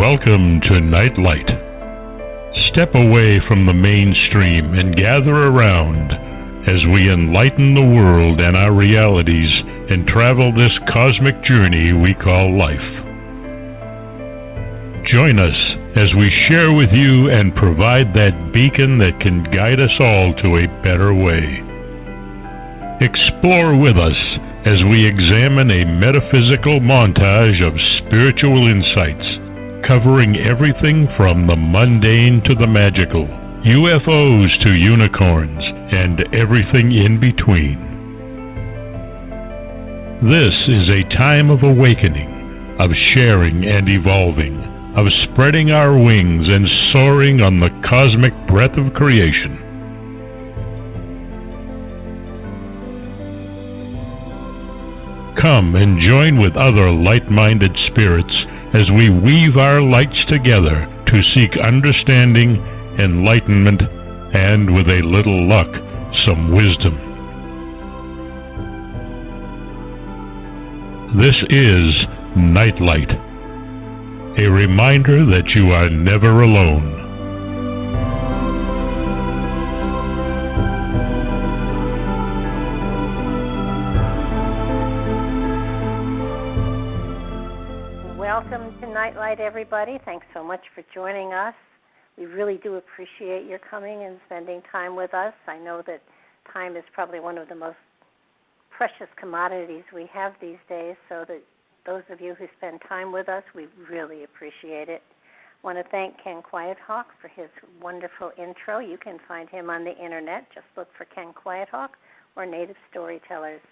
Welcome to Nightlight. Step away from the mainstream and gather around as we enlighten the world and our realities and travel this cosmic journey we call life. Join us as we share with you and provide that beacon that can guide us all to a better way. Explore with us as we examine a metaphysical montage of spiritual insights, covering everything from the mundane to the magical, UFOs to unicorns, and everything in between. This is a time of awakening, of sharing and evolving, of spreading our wings and soaring on the cosmic breath of creation. Come and join with other light-minded spirits as we weave our lights together to seek understanding, enlightenment, and, with a little luck, some wisdom. This is Nightlight, a reminder that you are never alone. Welcome to Nightlight, everybody. Thanks so much for joining us. We really do appreciate your coming and spending time with us. I know that time is probably one of the most precious commodities we have these days, so that those of you who spend time with us, we really appreciate it. I want to thank Ken Quiethawk for his wonderful intro. You can find him on the internet. Just look for Ken Quiethawk or Native Storytellers.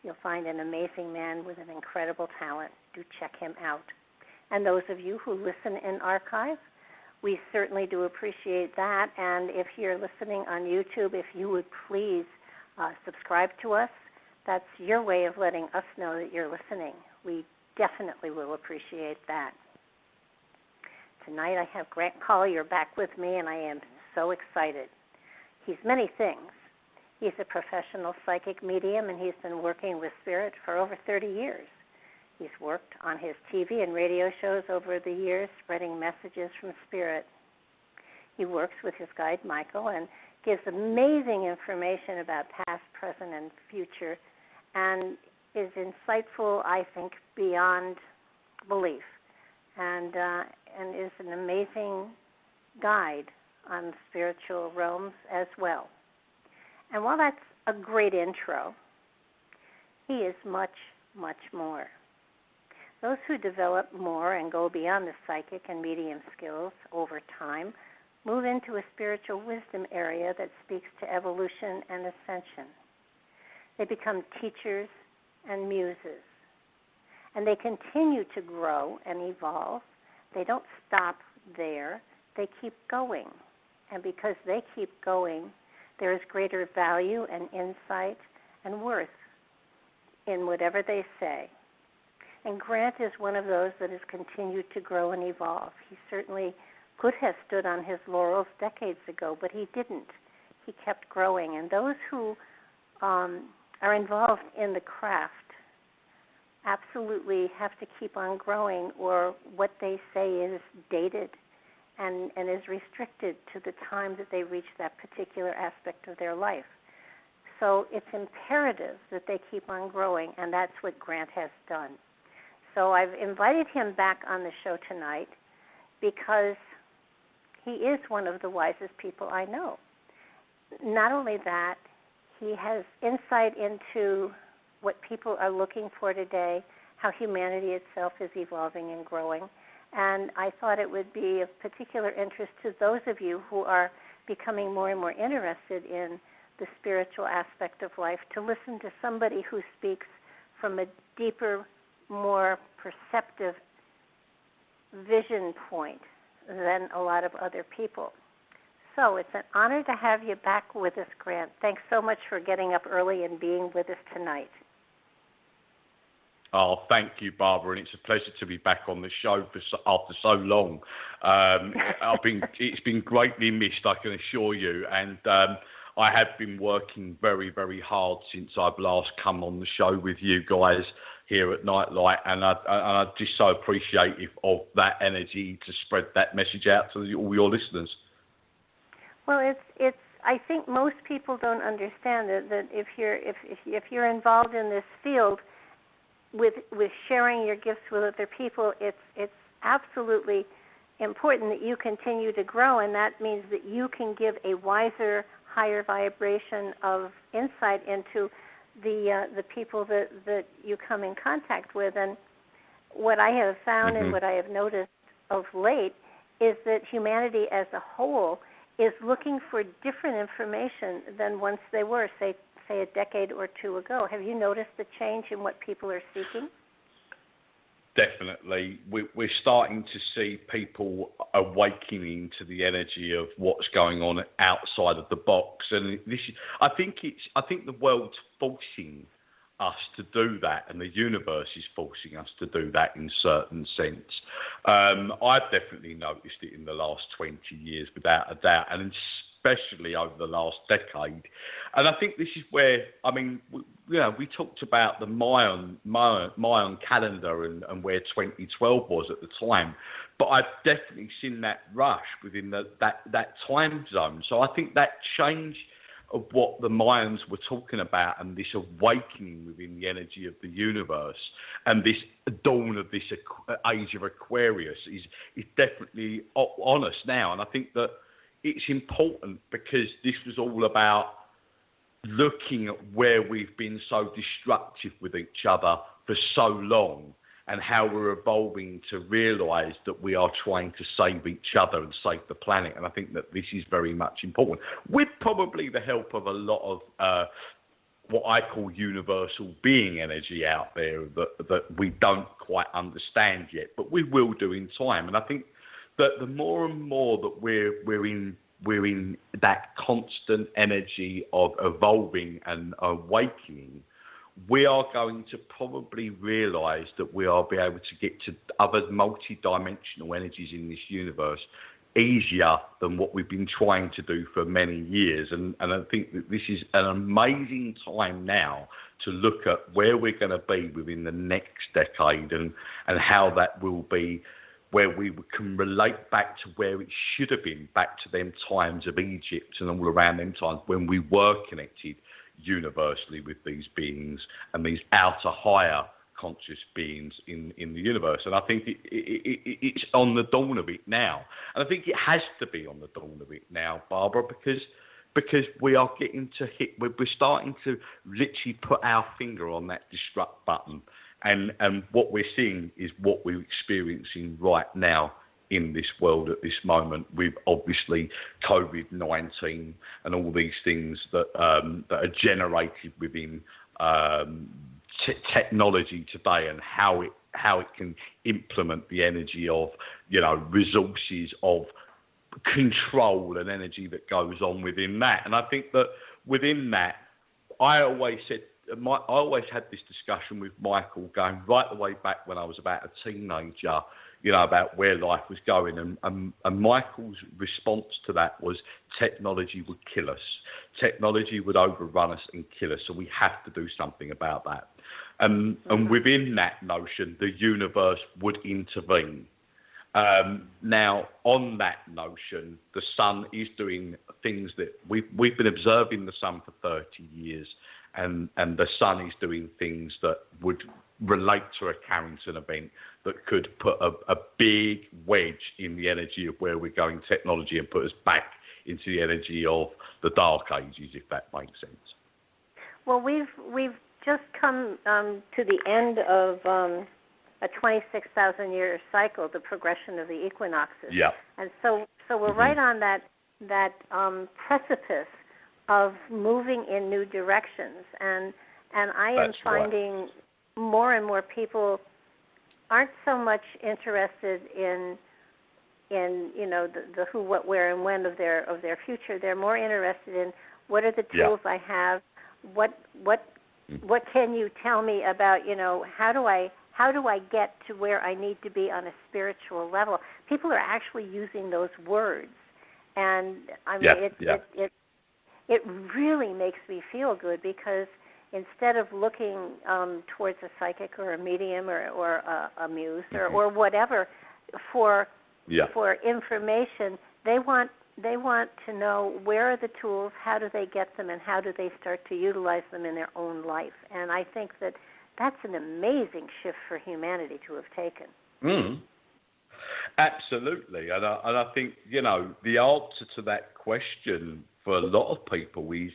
You'll find an amazing man with an incredible talent. Do check him out. And those of you who listen in archive, we certainly do appreciate that. And if you're listening on YouTube, if you would please subscribe to us, that's your way of letting us know that you're listening. We definitely will appreciate that. Tonight I have Grant Colyer back with me, and I am so excited. He's many things. He's a professional psychic medium, and he's been working with spirit for over 30 years. He's worked on his TV and radio shows over the years, spreading messages from spirit. He works with his guide, Michael, and gives amazing information about past, present, and future, and is insightful, I think, beyond belief, and is an amazing guide on spiritual realms as well. And while that's a great intro, he is much, much more. Those who develop more and go beyond the psychic and medium skills over time move into a spiritual wisdom area that speaks to evolution and ascension. They become teachers and muses, and they continue to grow and evolve. They don't stop there. They keep going, and because they keep going, there is greater value and insight and worth in whatever they say. And Grant is one of those that has continued to grow and evolve. He certainly could have stood on his laurels decades ago, but he didn't. He kept growing. And those who are involved in the craft absolutely have to keep on growing, or what they say is dated and is restricted to the time that they reach that particular aspect of their life. So it's imperative that they keep on growing, and that's what Grant has done. So I've invited him back on the show tonight because he is one of the wisest people I know. Not only that, he has insight into what people are looking for today, how humanity itself is evolving and growing. And I thought it would be of particular interest to those of you who are becoming more and more interested in the spiritual aspect of life to listen to somebody who speaks from a deeper, more perceptive vision point than a lot of other people. So it's an honor to have you back with us, Grant. Thanks so much for getting up early and being with us tonight. Oh, thank you, Barbara, and it's a pleasure to be back on the show after so long. It's been greatly missed, I can assure you, and I have been working very, very hard since I've last come on the show with you guys here at Nightlight, and I just so appreciative of that energy to spread that message out to all your listeners. Well, it's. I think most people don't understand that if you're involved in this field with sharing your gifts with other people, it's absolutely important that you continue to grow, and that means that you can give a wiser, higher vibration of insight into the people that you come in contact with. And what I have found and what I have noticed of late is that humanity as a whole is looking for different information than once they were, say a decade or two ago. Have you noticed the change in what people are seeking? Definitely. We're starting to see people awakening to the energy of what's going on outside of the box. And I think the world's forcing us to do that, and the universe is forcing us to do that in certain sense. I've definitely noticed it in the last 20 years, without a doubt, and especially over the last decade. And I think this is where, I mean, we talked about the Mayan calendar and where 2012 was at the time, but I've definitely seen that rush within that time zone. So I think that change of what the Mayans were talking about, and this awakening within the energy of the universe, and this dawn of this age of Aquarius is definitely on us now. And I think that it's important because this was all about looking at where we've been so destructive with each other for so long, and how we're evolving to realise that we are trying to save each other and save the planet. And I think that this is very much important, with probably the help of a lot of what I call universal being energy out there that we don't quite understand yet, but we will do in time. And I think that the more and more that we're in that constant energy of evolving and awakening, we are going to probably realise that we will be able to get to other multi-dimensional energies in this universe easier than what we've been trying to do for many years. And I think that this is an amazing time now to look at where we're going to be within the next decade, and how that will be, where we can relate back to where it should have been, back to them times of Egypt and all around them times when we were connected universally with these beings and these outer higher conscious beings in the universe. And I think it's on the dawn of it now. And I think it has to be on the dawn of it now, Barbara, because we are getting to hit, we're starting to literally put our finger on that destruct button. And what we're seeing is what we're experiencing right now in this world at this moment, with obviously COVID-19 and all these things that are generated within technology today, and how it can implement the energy of, resources of control and energy that goes on within that. And I think that within that, I always had this discussion with Michael going right the way back when I was about a teenager, about where life was going. And Michael's response to that was technology would kill us. Technology would overrun us and kill us. So we have to do something about that. And within that notion, the universe would intervene. Now, on that notion, the sun is doing things that we've been observing the sun for 30 years. And the sun is doing things that would relate to a Carrington event that could put a big wedge in the energy of where we're going technology, and put us back into the energy of the Dark Ages, if that makes sense. Well, we've just come to the end of a 26,000-year cycle, the progression of the equinoxes. Yeah. And so we're right on that precipice of moving in new directions, and I am finding more and more people aren't so much interested in the who, what, where, and when of their future. They're more interested in what are the tools I have, what can you tell me about, how do I get to where I need to be on a spiritual level? People are actually using those words, and I mean it really makes me feel good, because instead of looking towards a psychic or a medium or a muse or whatever for information, they want to know where are the tools, how do they get them, and how do they start to utilize them in their own life. And I think that that's an amazing shift for humanity to have taken. Absolutely. And I think, the answer to that question for a lot of people is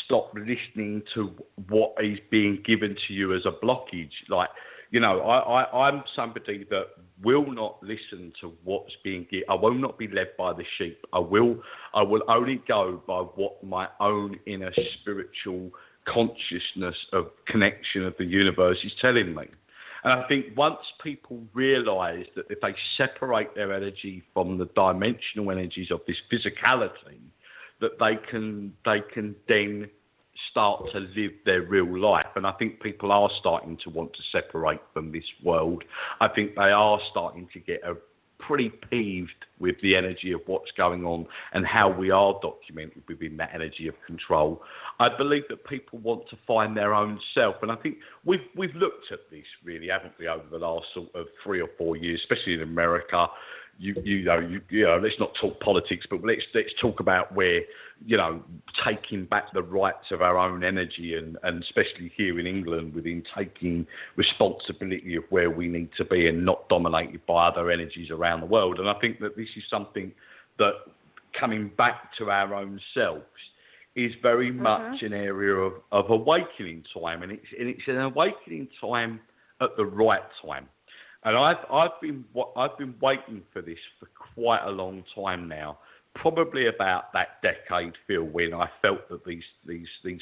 stop listening to what is being given to you as a blockage. Like, I'm somebody that will not listen to what's being given. I will not be led by the sheep. I will only go by what my own inner spiritual consciousness of connection of the universe is telling me. And I think once people realise that if they separate their energy from the dimensional energies of this physicality, that they can then start to live their real life. And I think people are starting to want to separate from this world. I think they are starting to get pretty peeved with the energy of what's going on and how we are documented within that energy of control. I believe that people want to find their own self, and I think we've looked at this really, haven't we, over the last sort of 3 or 4 years, especially in America. Let's not talk politics, but let's talk about where, taking back the rights of our own energy, and especially here in England, within taking responsibility of where we need to be and not dominated by other energies around the world. And I think that this is something that, coming back to our own selves, is very much an area of awakening time, and it's an awakening time at the right time. And I've been waiting for this for quite a long time now, probably about that decade, Phil, when I felt that these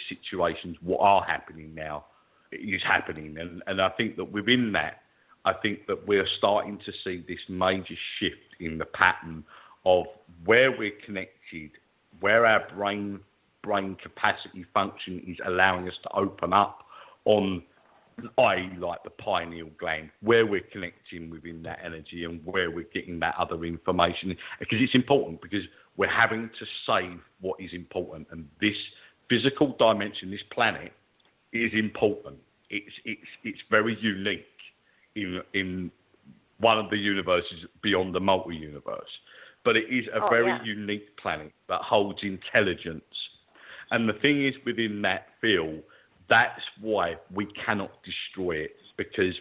situations, what are happening now, is happening. And I think that within that, I think that we're starting to see this major shift in the pattern of where we're connected, where our brain capacity function is allowing us to open up on, i.e. like the pineal gland, where we're connecting within that energy and where we're getting that other information. Because it's important, because we're having to save what is important. And this physical dimension, this planet, is important. It's very unique in one of the universes beyond the multi-universe. But it is a very unique planet that holds intelligence. And the thing is, within that field, that's why we cannot destroy it, because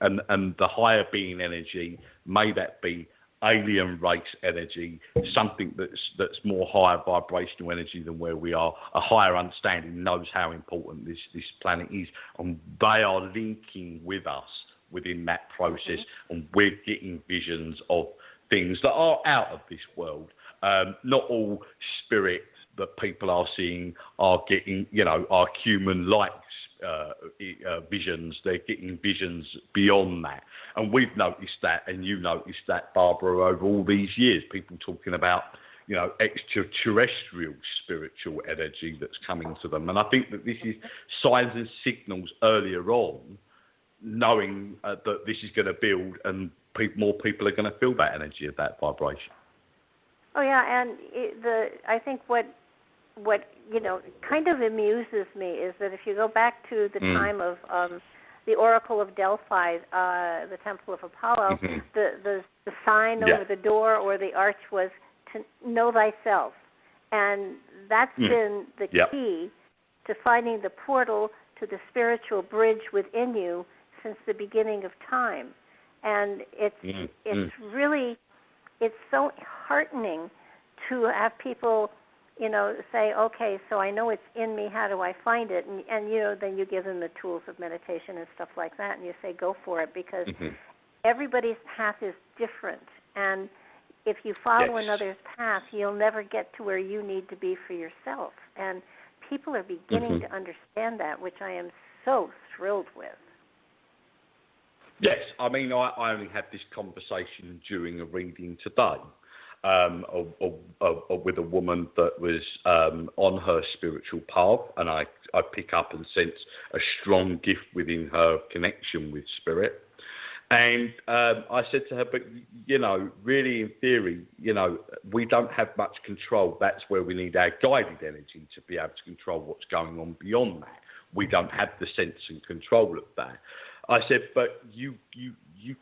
and the higher being energy, may that be alien race energy, something that's more higher vibrational energy than where we are, a higher understanding, knows how important this planet is, and they are linking with us within that process, and we're getting visions of things that are out of this world. Not all spirit that people are seeing are getting, are human-like visions. They're getting visions beyond that. And we've noticed that, and you noticed that, Barbara, over all these years, people talking about, extraterrestrial spiritual energy that's coming to them. And I think that this is signs and signals earlier on, knowing that this is going to build, and more people are going to feel that energy of that vibration. Oh yeah, and I think what kind of amuses me is that if you go back to the time of the Oracle of Delphi, the Temple of Apollo, the sign over the door or the arch was to know thyself, and that's been the key to finding the portal to the spiritual bridge within you since the beginning of time. And it's really, it's so heartening to have people, say, okay, so I know it's in me, how do I find it? And then you give them the tools of meditation and stuff like that, and you say, go for it, because everybody's path is different. And if you follow another's path, you'll never get to where you need to be for yourself. And people are beginning to understand that, which I am so thrilled with. Yes, I mean, I only had this conversation during a reading today with a woman that was on her spiritual path, and I pick up and sense a strong gift within her connection with spirit. And I said to her, but, really in theory, we don't have much control. That's where we need our guided energy to be able to control what's going on beyond that. We don't have the sense and control of that. I said, but you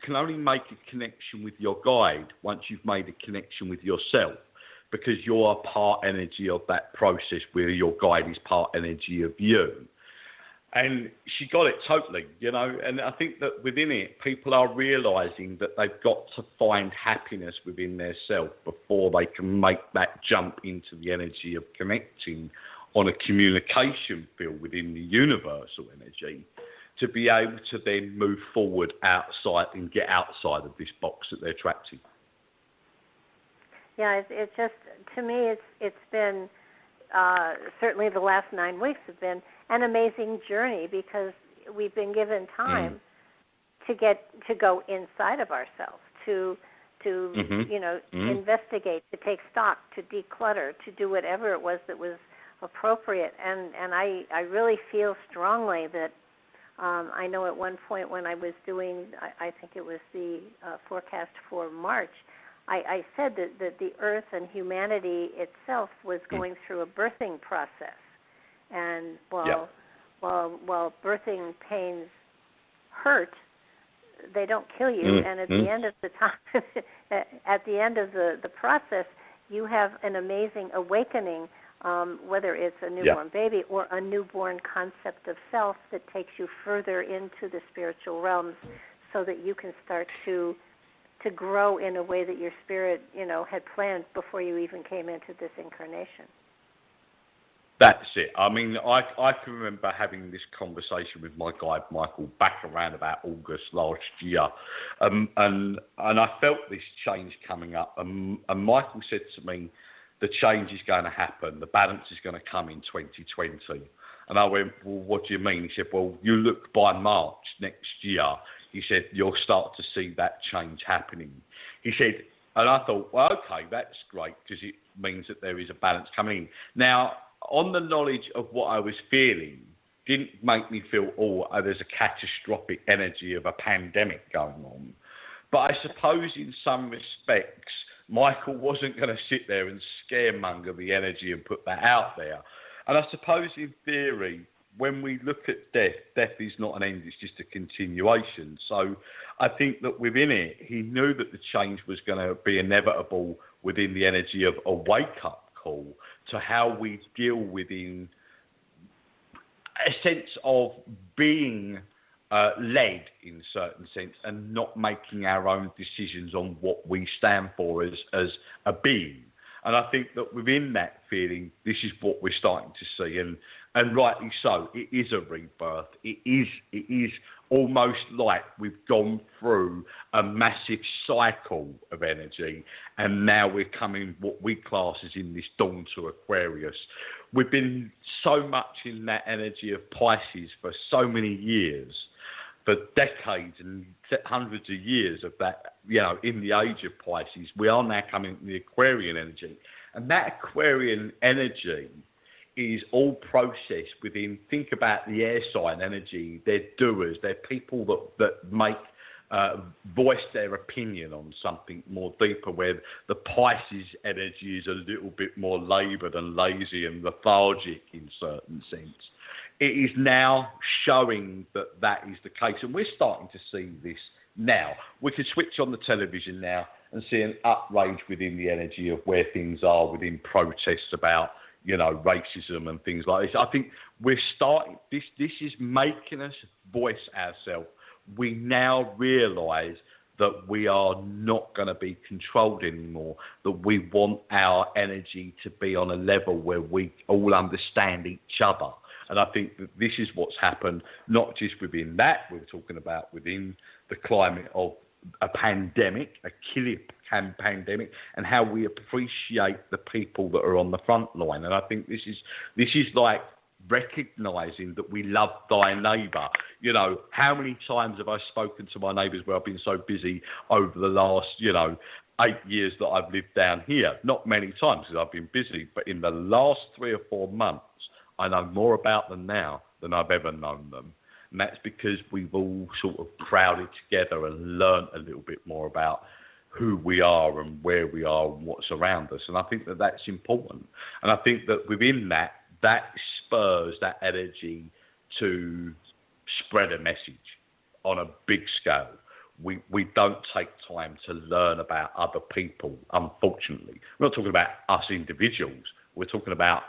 can only make a connection with your guide once you've made a connection with yourself, because you're a part energy of that process where your guide is part energy of you. And she got it totally, and I think that within it, people are realising that they've got to find happiness within their self before they can make that jump into the energy of connecting on a communication field within the universal energy, to be able to then move forward outside and get outside of this box that they're trapped in. Yeah, it just, to me, it's been, certainly the last 9 weeks have been an amazing journey, because we've been given time to go inside of ourselves, to investigate, to take stock, to declutter, to do whatever it was that was appropriate. And I really feel strongly that I know at one point when I was doing, I think it was the forecast for March, I said that the earth and humanity itself was going through a birthing process. And while birthing pains hurt, they don't kill you. And at the end of the time, at the end of the process, you have an amazing awakening, whether it's a newborn baby or a newborn concept of self that takes you further into the spiritual realms, so that you can start to grow in a way that your spirit, had planned before you even came into this incarnation. That's it. I mean, I can remember having this conversation with my guide, Michael, back around about August last year. And I felt this change coming up. And Michael said to me, the change is going to happen. The balance is going to come in 2020. And I went, well, what do you mean? He said, well, you look by March next year. He said, you'll start to see that change happening. He said, and I thought, well, okay, that's great, because it means that there is a balance coming in. Now, on the knowledge of what I was feeling, didn't make me feel, there's a catastrophic energy of a pandemic going on. But I suppose in some respects, Michael wasn't going to sit there and scaremonger the energy and put that out there. And I suppose in theory, when we look at death is not an end, it's just a continuation. So I think that within it, he knew that the change was going to be inevitable within the energy of a wake-up call to how we deal within a sense of being led in certain sense and not making our own decisions on what we stand for as a being. And I think that within that feeling, this is what we're starting to see, and rightly so. It is a rebirth. It is almost like we've gone through a massive cycle of energy, and now we're coming what we class as in this dawn to Aquarius. We've been so much in that energy of Pisces for so many years, for decades and hundreds of years of that, in the age of Pisces. We are now coming to the Aquarian energy. And that Aquarian energy is all processed within, think about the air sign energy. They're doers. They're people that make, voice their opinion on something more deeper, where the Pisces energy is a little bit more laboured and lazy and lethargic in certain sense. It is now showing that is the case. And we're starting to see this now. We can switch on the television now and see an outrage within the energy of where things are within protests about, racism and things like this. I think we're starting, this is making us voice ourselves. We now realise that we are not going to be controlled anymore, that we want our energy to be on a level where we all understand each other. And I think that this is what's happened, not just within that, we're talking about within the climate of a pandemic, a killer pandemic, and how we appreciate the people that are on the front line. And I think this is like recognising that we love thy neighbour. How many times have I spoken to my neighbours where I've been so busy over the last, 8 years that I've lived down here? Not many times because I've been busy, but in the last 3 or 4 months, I know more about them now than I've ever known them. And that's because we've all sort of crowded together and learnt a little bit more about who we are and where we are and what's around us. And I think that that's important. And I think that within that spurs that energy to spread a message on a big scale. We don't take time to learn about other people, unfortunately. We're not talking about us individuals. We're talking about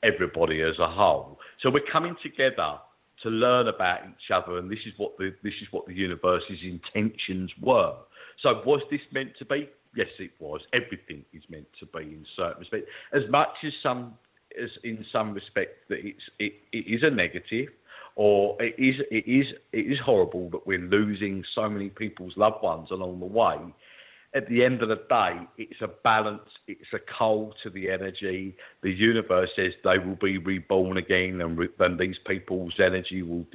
everybody as a whole. So we're coming together to learn about each other, and this is what the universe's intentions were. So was this meant to be? Yes, it was. Everything is meant to be in certain respects. As much as in some respects that it is a negative, or it is horrible that we're losing so many people's loved ones along the way. At the end of the day, it's a balance, it's a call to the energy. The universe says they will be reborn again, and these people's energy will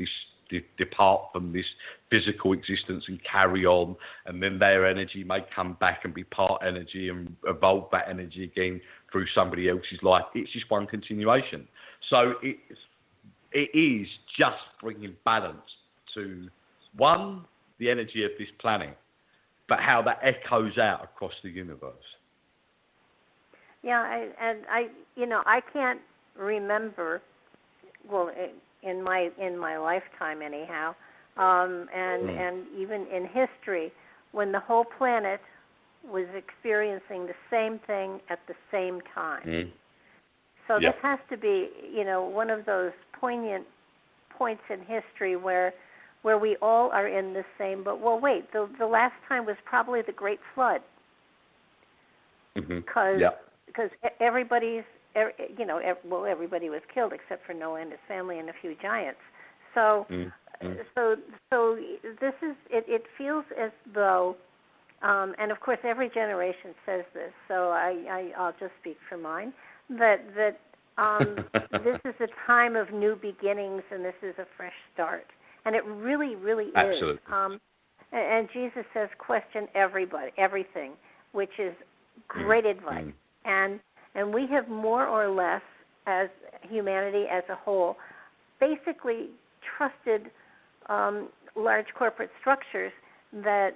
depart from this physical existence and carry on, and then their energy may come back and be part energy and evolve that energy again through somebody else's life. It's just one continuation. So it is just bringing balance to, one, the energy of this planet, but how that echoes out across the universe. Yeah, I can't remember, well, in my lifetime anyhow, and even in history, when the whole planet was experiencing the same thing at the same time. So this has to be, one of those poignant points in history where we all are in the same. But well, wait, the last time was probably the Great Flood, because everybody was killed except for Noah and his family and a few giants. So so this is it feels as though, and of course every generation says this. So I'll just speak for mine. That this is a time of new beginnings, and this is a fresh start, and it really, really Absolutely. is. And Jesus says, question everything, which is great advice. And we have more or less, as humanity as a whole, basically trusted large corporate structures that,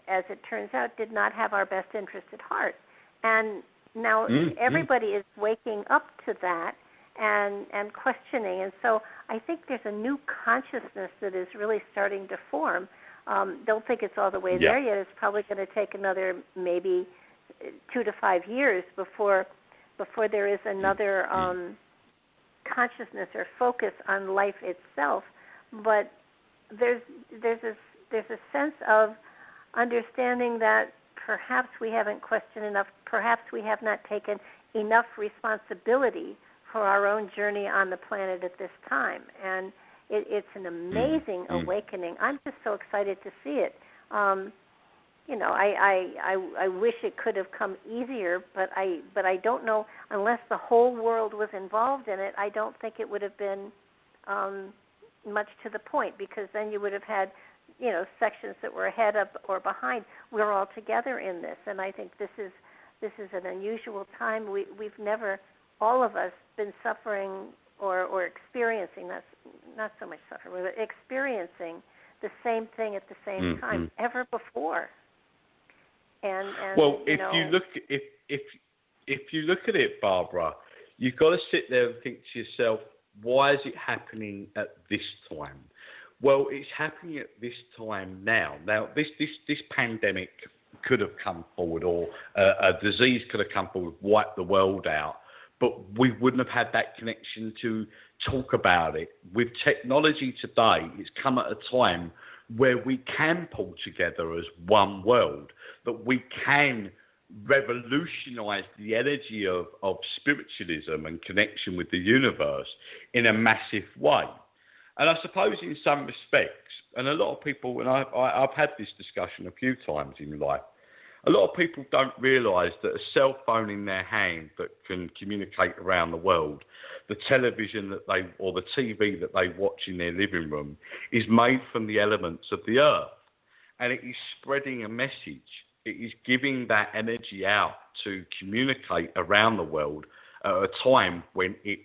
as it turns out, did not have our best interest at heart. And now everybody is waking up to that and questioning. And so I think there's a new consciousness that is really starting to form. Don't think it's all the way there yet. It's probably going to take another maybe 2 to 5 years before there is another consciousness or focus on life itself. But there's a sense of understanding that perhaps we haven't questioned enough, perhaps we have not taken enough responsibility for our own journey on the planet at this time. And it's an amazing awakening. I'm just so excited to see it. I wish it could have come easier, but I don't know, unless the whole world was involved in it, I don't think it would have been much to the point, because then you would have had sections that were ahead of or behind. We're all together in this, and I think this is an unusual time. We've never, all of us, been suffering or experiencing, not so much suffering, but experiencing the same thing at the same time ever before. And well, if you look at it, Barbara, you've got to sit there and think to yourself, why is it happening at this time? Well, it's happening at this time now. Now, this pandemic could have come forward, or a disease could have come forward, wiped the world out, but we wouldn't have had that connection to talk about it. With technology today, it's come at a time where we can pull together as one world, that we can revolutionise the energy of spiritualism and connection with the universe in a massive way. And I suppose in some respects, and a lot of people, and I've had this discussion a few times in life, a lot of people don't realise that a cell phone in their hand that can communicate around the world, the television or the TV that they watch in their living room, is made from the elements of the earth. And it is spreading a message. It is giving that energy out to communicate around the world at a time when it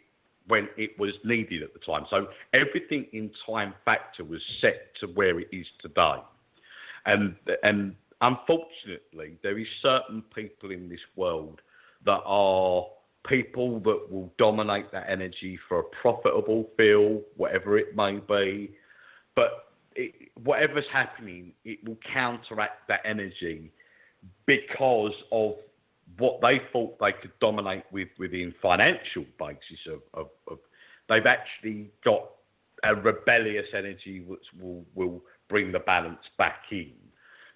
when it was needed at the time. So everything in time factor was set to where it is today. And unfortunately, there is certain people in this world that are people that will dominate that energy for a profitable field, whatever it may be. But whatever's happening, it will counteract that energy because of what they thought they could dominate within financial basis of they've actually got a rebellious energy which will bring the balance back in.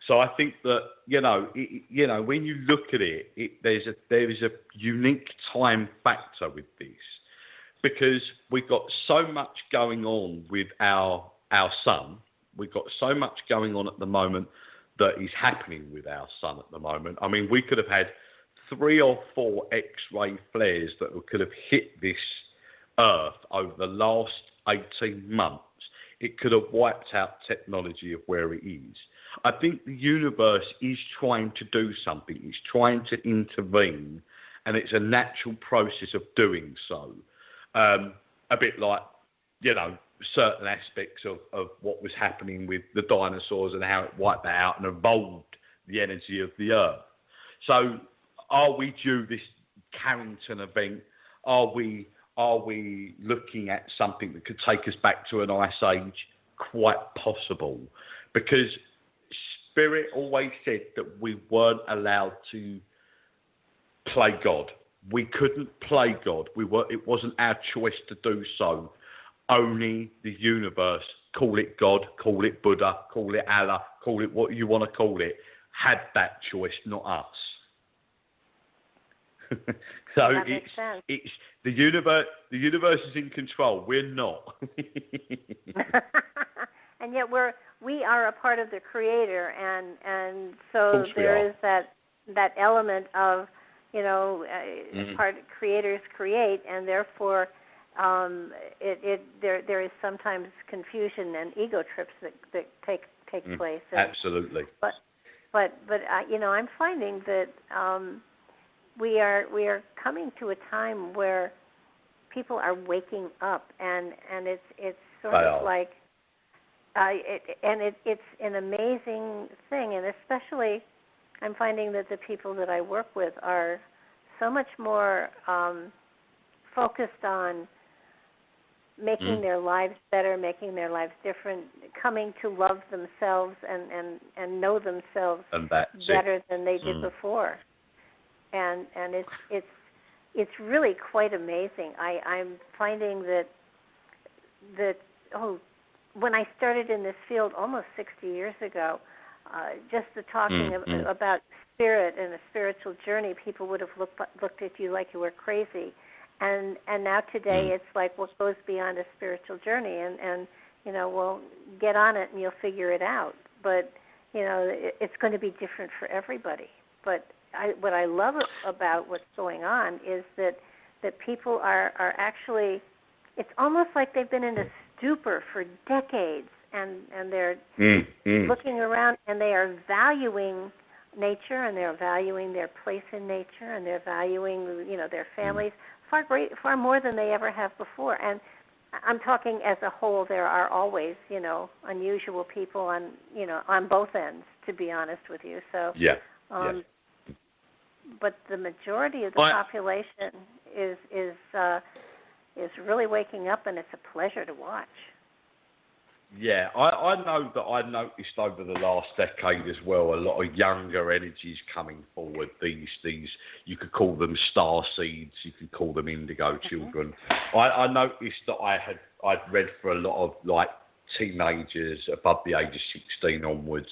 So I think that when you look at it, there is a unique time factor with this, because we've got so much going on with our sun. We've got so much going on at the moment that is happening with our sun at the moment. I mean, we could have had 3 or 4 X-ray flares that could have hit this Earth over the last 18 months. It could have wiped out technology of where it is. I think the universe is trying to do something. It's trying to intervene, and it's a natural process of doing so. A bit like, certain aspects of what was happening with the dinosaurs and how it wiped that out and evolved the energy of the Earth. So are we due this Carrington event? Are we looking at something that could take us back to an ice age? Quite possible, because Spirit always said that we weren't allowed to play God. We couldn't play God. It wasn't our choice to do so. Only the universe, call it God, call it Buddha, call it Allah, call it what you want to call it, had that choice, not us. So that makes sense. It's the universe. The universe is in control. We're not. And yet we are a part of the Creator, and so there is that element of part creators create, and therefore there is sometimes confusion and ego trips that take place. Absolutely. But I'm finding that we are coming to a time where people are waking up, and it's sort of like it's an amazing thing, and especially I'm finding that the people that I work with are so much more focused on making their lives better, making their lives different, coming to love themselves and know themselves better than they did before. And it's really quite amazing. I'm finding that when I started in this field almost 60 years ago, just the talking about spirit and a spiritual journey, people would have looked at you like you were crazy. And now today it's like what goes beyond a spiritual journey, and well, get on it and you'll figure it out. But it's going to be different for everybody. But what I love about what's going on is that people are actually, it's almost like they've been in a stupor for decades, and they're looking around, and they are valuing nature, and they're valuing their place in nature, and they're valuing their families far more than they ever have before. And I'm talking as a whole. There are always unusual people on both ends, to be honest with you. So but the majority of the population is really waking up, and it's a pleasure to watch. Yeah, I know that I noticed over the last decade as well, a lot of younger energies coming forward. These you could call them star seeds, you could call them indigo children. I noticed that I'd read for a lot of like teenagers above the age of 16 onwards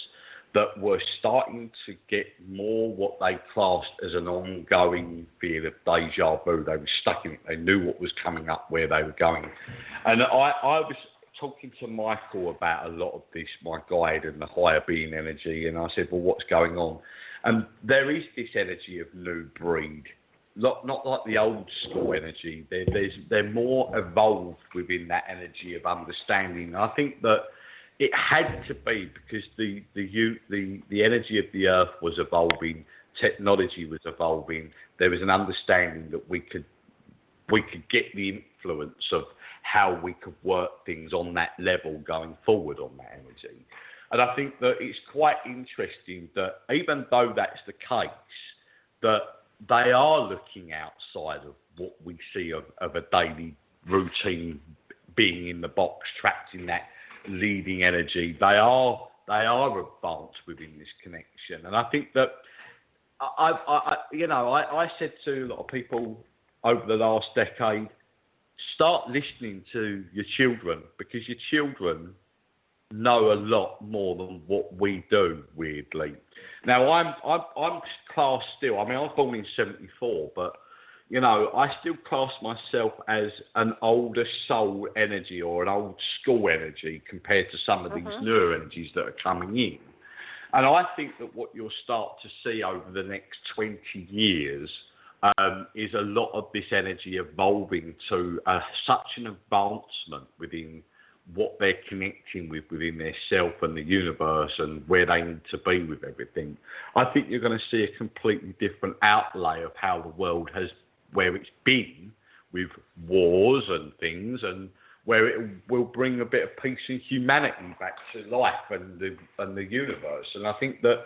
that were starting to get more what they classed as an ongoing feel of deja vu. They were stuck in it. They knew what was coming up, where they were going. And I was talking to Michael about a lot of this, my guide, and the higher being energy, and I said, well, what's going on? And there is this energy of new breed, not like the old school energy. They're more evolved within that energy of understanding. I think that it had to be because the energy of the Earth was evolving, technology was evolving. There was an understanding that we could get the influence of how we could work things on that level going forward on that energy. And I think that it's quite interesting that even though that's the case, that they are looking outside of what we see of a daily routine, being in the box, trapped in that leading energy. They are advanced within this connection. And I think that I said to a lot of people over the last decade, start listening to your children, because your children know a lot more than what we do, weirdly. Now, I'm classed still, I mean, I was born in 74, but, I still class myself as an older soul energy or an old school energy compared to some of these newer energies that are coming in. And I think that what you'll start to see over the next 20 years is a lot of this energy evolving to such an advancement within what they're connecting with within their self and the universe and where they need to be with everything. I think you're going to see a completely different outlay of how the world where it's been with wars and things, and where it will bring a bit of peace and humanity back to life and the universe. And I think that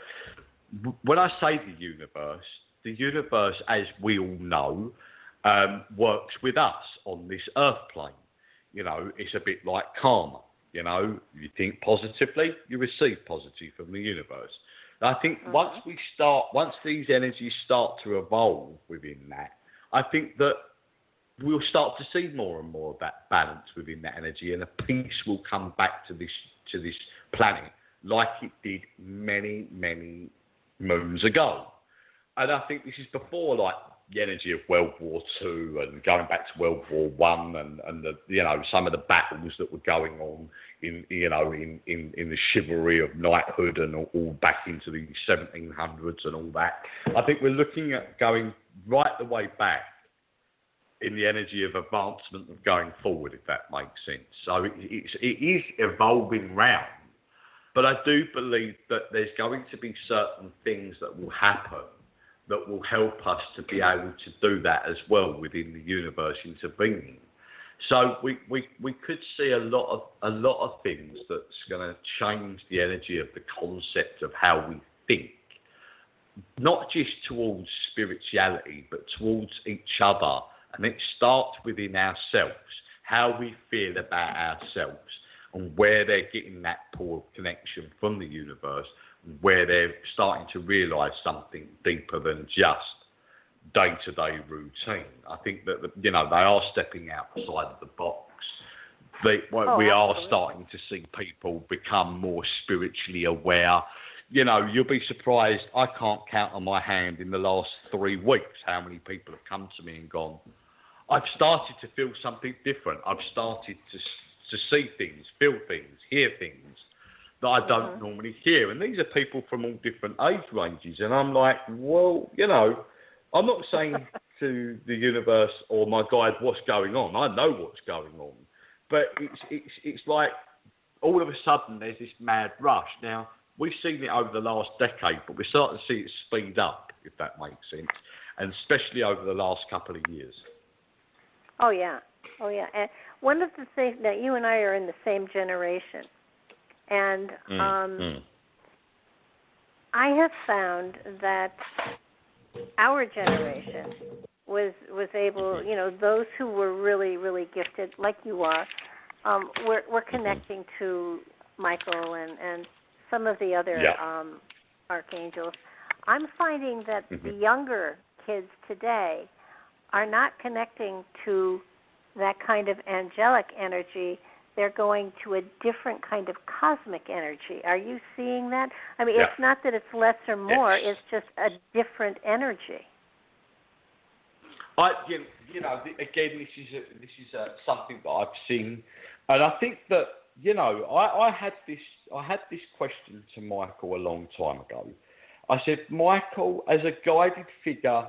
when I say the universe, as we all know, works with us on this earth plane. It's a bit like karma. You think positively, you receive positive from the universe. And I think once these energies start to evolve within that, I think that we'll start to see more and more of that balance within that energy, and a peace will come back to this planet like it did many, many moons ago. And I think this is before the energy of World War II and going back to World War One and the some of the battles that were going on in the chivalry of knighthood and all back into the 1700s and all that. I think we're looking at going right the way back in the energy of advancement of going forward, if that makes sense. So it is evolving round, but I do believe that there's going to be certain things that will happen that will help us to be able to do that as well within the universe intervening. So we could see a lot of things that's going to change the energy of the concept of how we think, not just towards spirituality, but towards each other. And it starts within ourselves, how we feel about ourselves, and where they're getting that pull of connection from the universe, where they're starting to realise something deeper than just day-to-day routine. I think that they are stepping outside of the box. We are starting to see people become more spiritually aware. You'll be surprised. I can't count on my hand in the last 3 weeks how many people have come to me and gone, I've started to feel something different. I've started to see things, feel things, hear things that I don't normally hear. And these are people from all different age ranges. And I'm like, well, I'm not saying to the universe or my guide what's going on. I know what's going on. But it's like all of a sudden there's this mad rush. Now, we've seen it over the last decade, but we're starting to see it speed up, if that makes sense, and especially over the last couple of years. Oh, yeah. And one of the things that you and I are in the same generation, and I have found that our generation was able, those who were really, really gifted, like you are, we're connecting to Michael and some of the other archangels. I'm finding that the younger kids today are not connecting to that kind of angelic energy. They're going to a different kind of cosmic energy. Are you seeing that? I mean, it's not that it's less or more. It's just a different energy. Again, this is something that I've seen, and I think that I had this question to Michael a long time ago. I said, Michael, as a guided figure,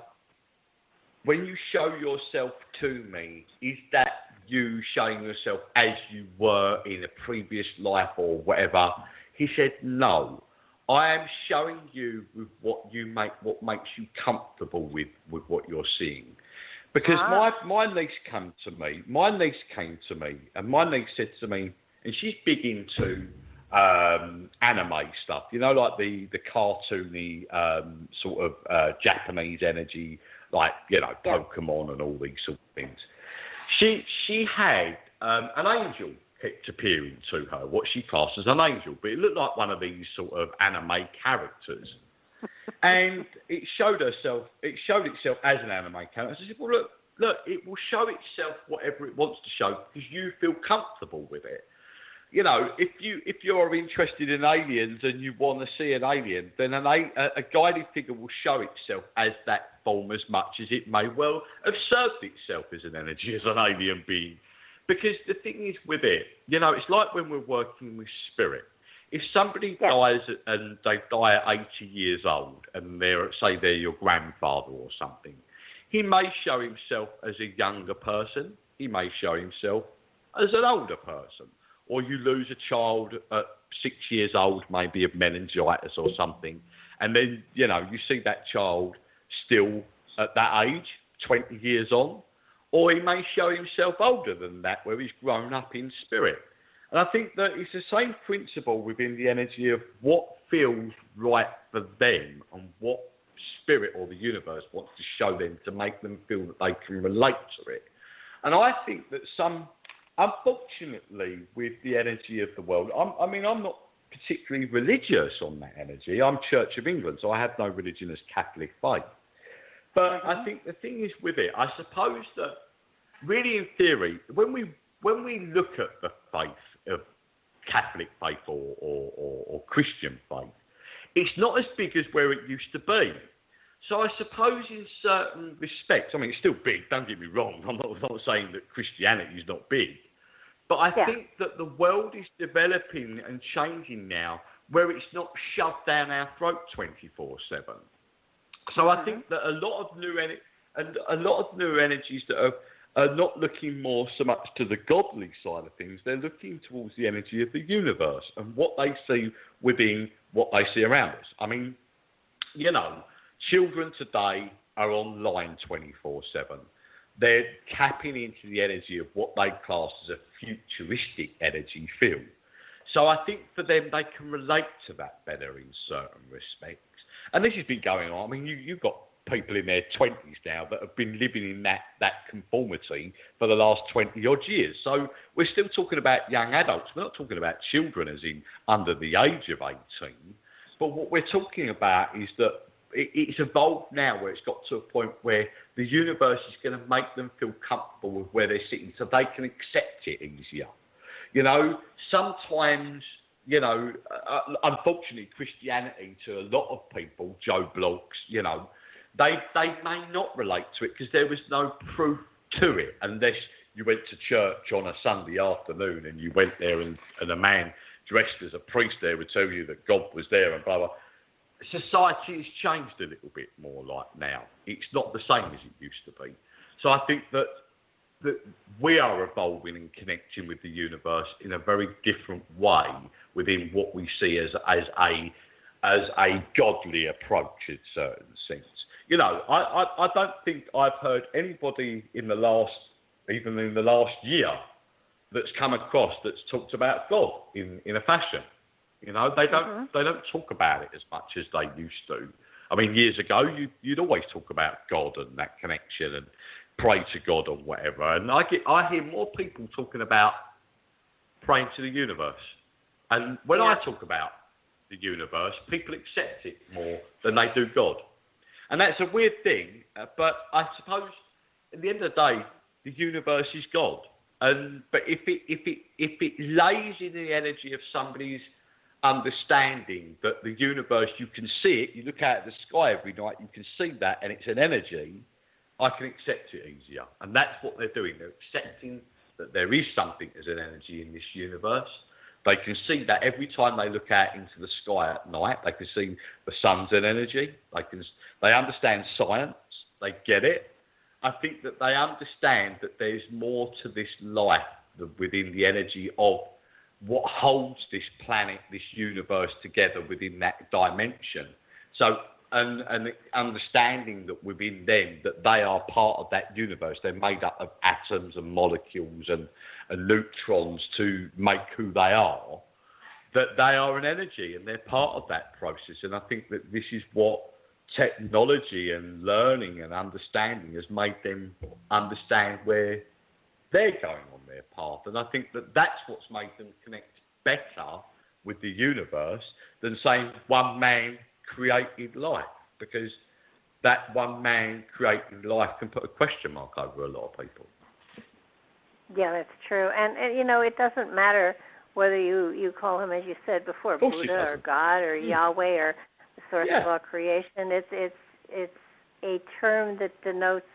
when you show yourself to me, is that you showing yourself as you were in a previous life or whatever? He said, no. I am showing you with what makes you comfortable with what you're seeing. Because my niece came to me. And my niece said to me, and she's big into anime stuff, you know, like the cartoony sort of Japanese energy, like, you know, Pokemon and all these sort of things. She had an angel kept appearing to her, what she classed as an angel, but it looked like one of these sort of anime characters. And it showed itself as an anime character. I said, well, look, it will show itself whatever it wants to show because you feel comfortable with it. You know, if you're interested in aliens and you want to see an alien, then a guided figure will show itself as that form as much as it may well have served itself as an energy, as an alien being. Because the thing is with it, you know, it's like when we're working with spirit. If somebody dies and they die at 80 years old and they're your grandfather or something, he may show himself as a younger person. He may show himself as an older person. Or you lose a child at 6 years old, maybe of meningitis or something, and then, you know, you see that child still at that age, 20 years on, or he may show himself older than that, where he's grown up in spirit. And I think that it's the same principle within the energy of what feels right for them and what spirit or the universe wants to show them to make them feel that they can relate to it. And I think that unfortunately, with the energy of the world, I'm not particularly religious on that energy. I'm Church of England, so I have no religion as Catholic faith. But I think the thing is with it, I suppose that really in theory, when we look at the faith of Catholic faith or Christian faith, it's not as big as where it used to be. So I suppose in certain respects, I mean, it's still big, don't get me wrong. I'm not saying that Christianity is not big. But I think that the world is developing and changing now where it's not shoved down our throat 24/7. So I think that a lot of new energies that are not looking more so much to the godly side of things, they're looking towards the energy of the universe and what they see within what they see around us. I mean, you know, children today are online 24/7. They're tapping into the energy of what they class as a futuristic energy field. So I think for them, they can relate to that better in certain respects. And this has been going on. I mean, you've got people in their 20s now that have been living in that conformity for the last 20-odd years. So we're still talking about young adults. We're not talking about children as in under the age of 18. But what we're talking about is that it's evolved now where it's got to a point where the universe is going to make them feel comfortable with where they're sitting so they can accept it easier. You know, sometimes, you know, unfortunately, Christianity to a lot of people, Joe Blogs, you know, they may not relate to it because there was no proof to it unless you went to church on a Sunday afternoon and you went there and a man dressed as a priest there would tell you that God was there and blah, blah. Society has changed a little bit more like now. It's not the same as it used to be. So I think that we are evolving and connecting with the universe in a very different way within what we see as a godly approach in certain sense. You know, I don't think I've heard anybody even in the last year that's come across that's talked about God in a fashion. You know, they don't talk about it as much as they used to. I mean, years ago, you'd always talk about God and that connection and pray to God or whatever. And I hear more people talking about praying to the universe. And when I talk about the universe, people accept it more than they do God. And that's a weird thing, but I suppose at the end of the day, the universe is God. But if it lays in the energy of somebody's understanding that the universe, you can see it, you look out at the sky every night, you can see that, and it's an energy, I can accept it easier. And that's what they're doing. They're accepting that there is something as an energy in this universe. They can see that every time they look out into the sky at night, they can see the sun's an energy. They understand science. They get it. I think that they understand that there's more to this life within the energy of what holds this planet, this universe together within that dimension. So and understanding that within them that they are part of that universe. They're made up of atoms and molecules and neutrons to make who they are, that they are an energy and they're part of that process. And I think that this is what technology and learning and understanding has made them understand where they're going on their path. And I think that that's what's made them connect better with the universe than saying one man created life, because that one man created life can put a question mark over a lot of people. Yeah, that's true. And you know, it doesn't matter whether you call him, as you said before, Buddha or God or Yahweh or the source of all creation. It's a term that denotes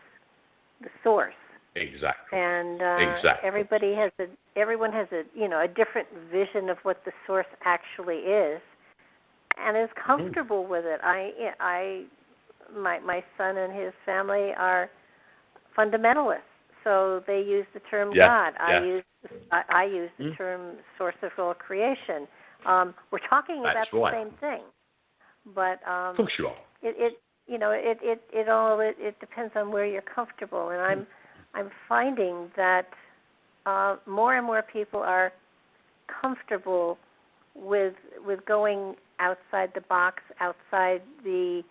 the source. Exactly. And exactly. everyone has a different vision of what the source actually is, and is comfortable with it. My son and his family are fundamentalists, so they use the term God. I use the term source of all creation. We're talking about the same thing, but of course you are. It depends on where you're comfortable, and I'm finding that more and more people are comfortable with going outside the box, outside the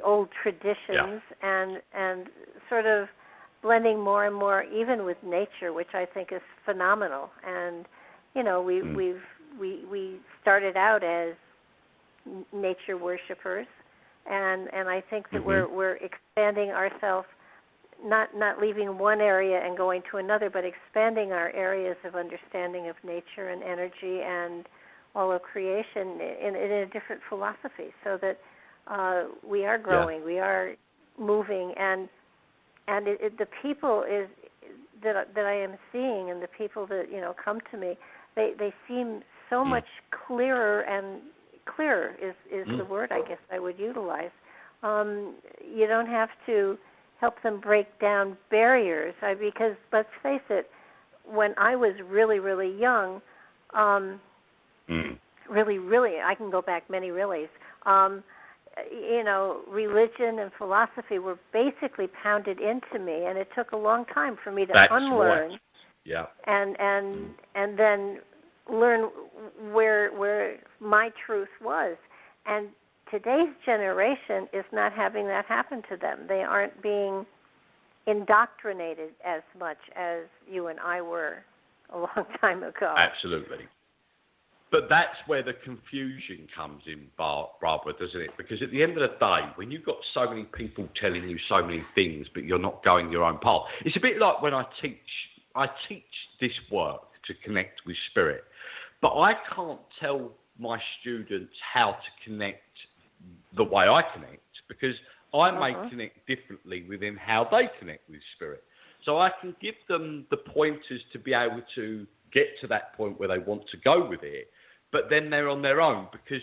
old traditions, and sort of blending more and more, even with nature, which I think is phenomenal. And we started out as nature worshipers, and I think that we're expanding ourselves. Not leaving one area and going to another, but expanding our areas of understanding of nature and energy and all of creation in a different philosophy, so that we are growing, we are moving, and the people that I am seeing, and the people that come to me, they seem so much clearer, and clearer is the word I guess I would utilize. You don't have to help them break down barriers, because let's face it, when I was really, really young, really, I can go back many reallys, religion and philosophy were basically pounded into me, and it took a long time for me to unlearn, and then learn where my truth was. And today's generation is not having that happen to them. They aren't being indoctrinated as much as you and I were a long time ago. Absolutely. But that's where the confusion comes in, Barbara, doesn't it? Because at the end of the day, when you've got so many people telling you so many things, but you're not going your own path, it's a bit like when I teach this work to connect with spirit, but I can't tell my students how to connect the way I connect, because I may connect differently within how they connect with spirit. So I can give them the pointers to be able to get to that point where they want to go with it, but then they're on their own, because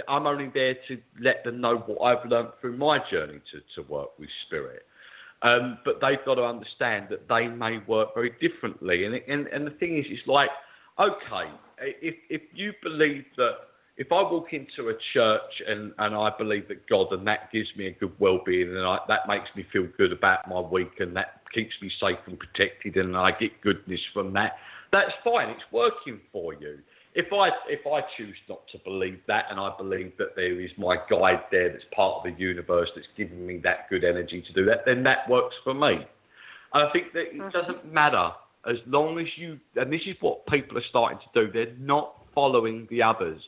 I'm only there to let them know what I've learned through my journey to work with spirit. But they've got to understand that they may work very differently. And the thing is, it's like, okay, if you believe that, if I walk into a church and I believe that God, and that gives me a good well-being, and that makes me feel good about my week, and that keeps me safe and protected, and I get goodness from that, that's fine. It's working for you. If I choose not to believe that, and I believe that there is my guide there that's part of the universe that's giving me that good energy to do that, then that works for me. And I think that it doesn't matter, as long as you, and this is what people are starting to do, they're not following the others.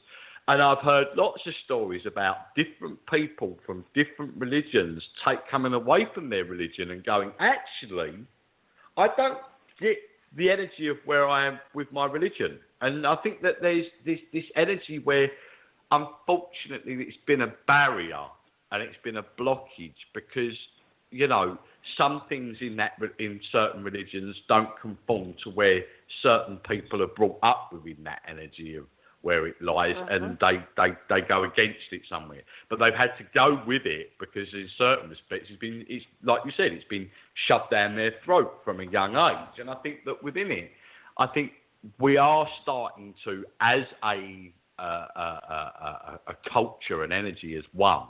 And I've heard lots of stories about different people from different religions coming away from their religion and going, actually, I don't get the energy of where I am with my religion. And I think that there's this energy where, unfortunately, it's been a barrier and it's been a blockage, because, some things in certain religions don't conform to where certain people are brought up within that energy of where it lies, and they go against it somewhere. But they've had to go with it, because in certain respects it's like you said, it's been shoved down their throat from a young age. And I think that within it, I think we are starting to, as a culture and energy as one,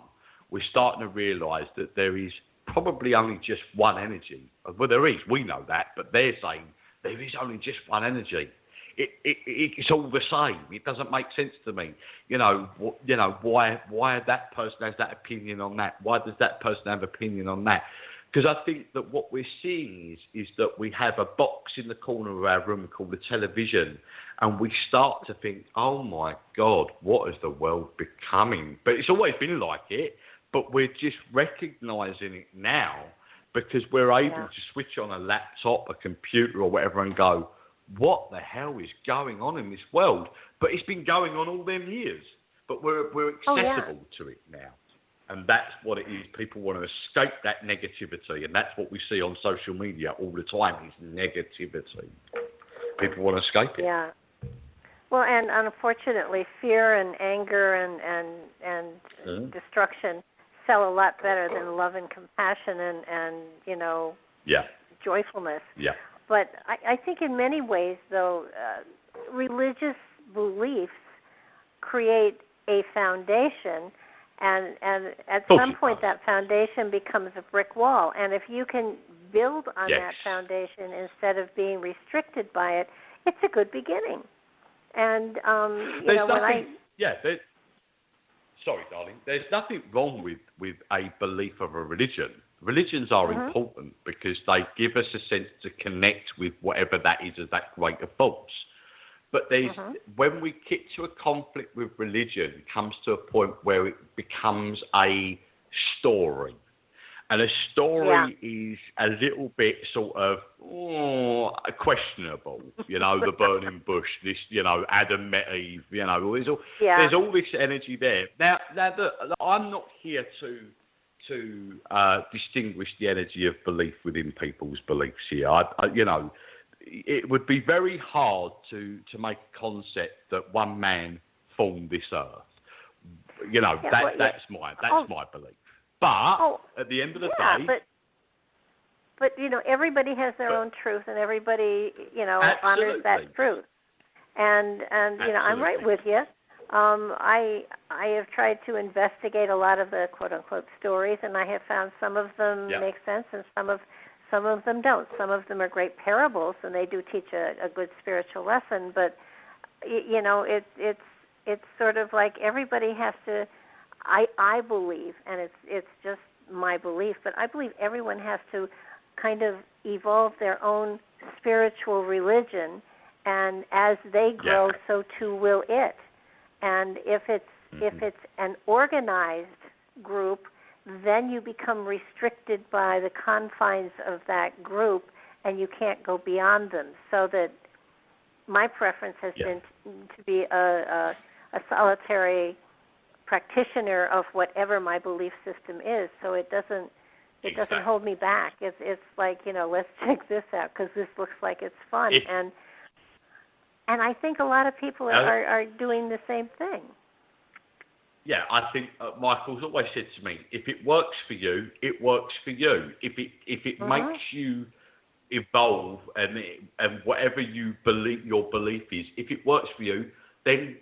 we're starting to realise that there is probably only just one energy. Well, there is, we know that, but they're saying there is only just one energy. It's all the same. It doesn't make sense to me. Why that person has that opinion on that? Why does that person have opinion on that? Because I think that what we're seeing is that we have a box in the corner of our room called a television, and we start to think, oh my God, what is the world becoming? But it's always been like it, but we're just recognising it now because we're able to switch on a laptop, a computer or whatever and go, what the hell is going on in this world? But it's been going on all them years, but we're accessible to it now. And that's what it is. People want to escape that negativity. And that's what we see on social media all the time is negativity. People want to escape it. Yeah. Well, and unfortunately, fear and anger and destruction sell a lot better than love and compassion and joyfulness. Yeah. But I think in many ways, though, religious beliefs create a foundation. And at some point, that foundation becomes a brick wall. And if you can build on that foundation instead of being restricted by it, it's a good beginning. And, sorry, darling. There's nothing wrong with a belief of a religion. Religions are important because they give us a sense to connect with whatever that is as that greater force. But there's when we get to a conflict with religion, it comes to a point where it becomes a story. And a story is a little bit sort of questionable, the burning bush, this, Adam met Eve, there's all this energy there. Now I'm not here to distinguish the energy of belief within people's beliefs here. It would be very hard to make a concept that one man formed this earth. That's my belief. But at the end of the day, but everybody has their own truth, and everybody honors that truth. And I'm right with you. I have tried to investigate a lot of the quote unquote stories, and I have found some of them make sense, and some of them don't. Some of them are great parables, and they do teach a good spiritual lesson. But it's sort of like everybody has to. I believe, and it's just my belief, but I believe everyone has to kind of evolve their own spiritual religion, and as they grow, so too will it. And if it's an organized group, then you become restricted by the confines of that group, and you can't go beyond them. So that my preference has been to be a solitary practitioner of whatever my belief system is. So it doesn't hold me back. It's like, let's check this out because this looks like it's fun. And I think a lot of people are doing the same thing. Yeah, I think Michael's always said to me, if it works for you, it works for you. If it makes you evolve and whatever you believe your belief is, if it works for you, then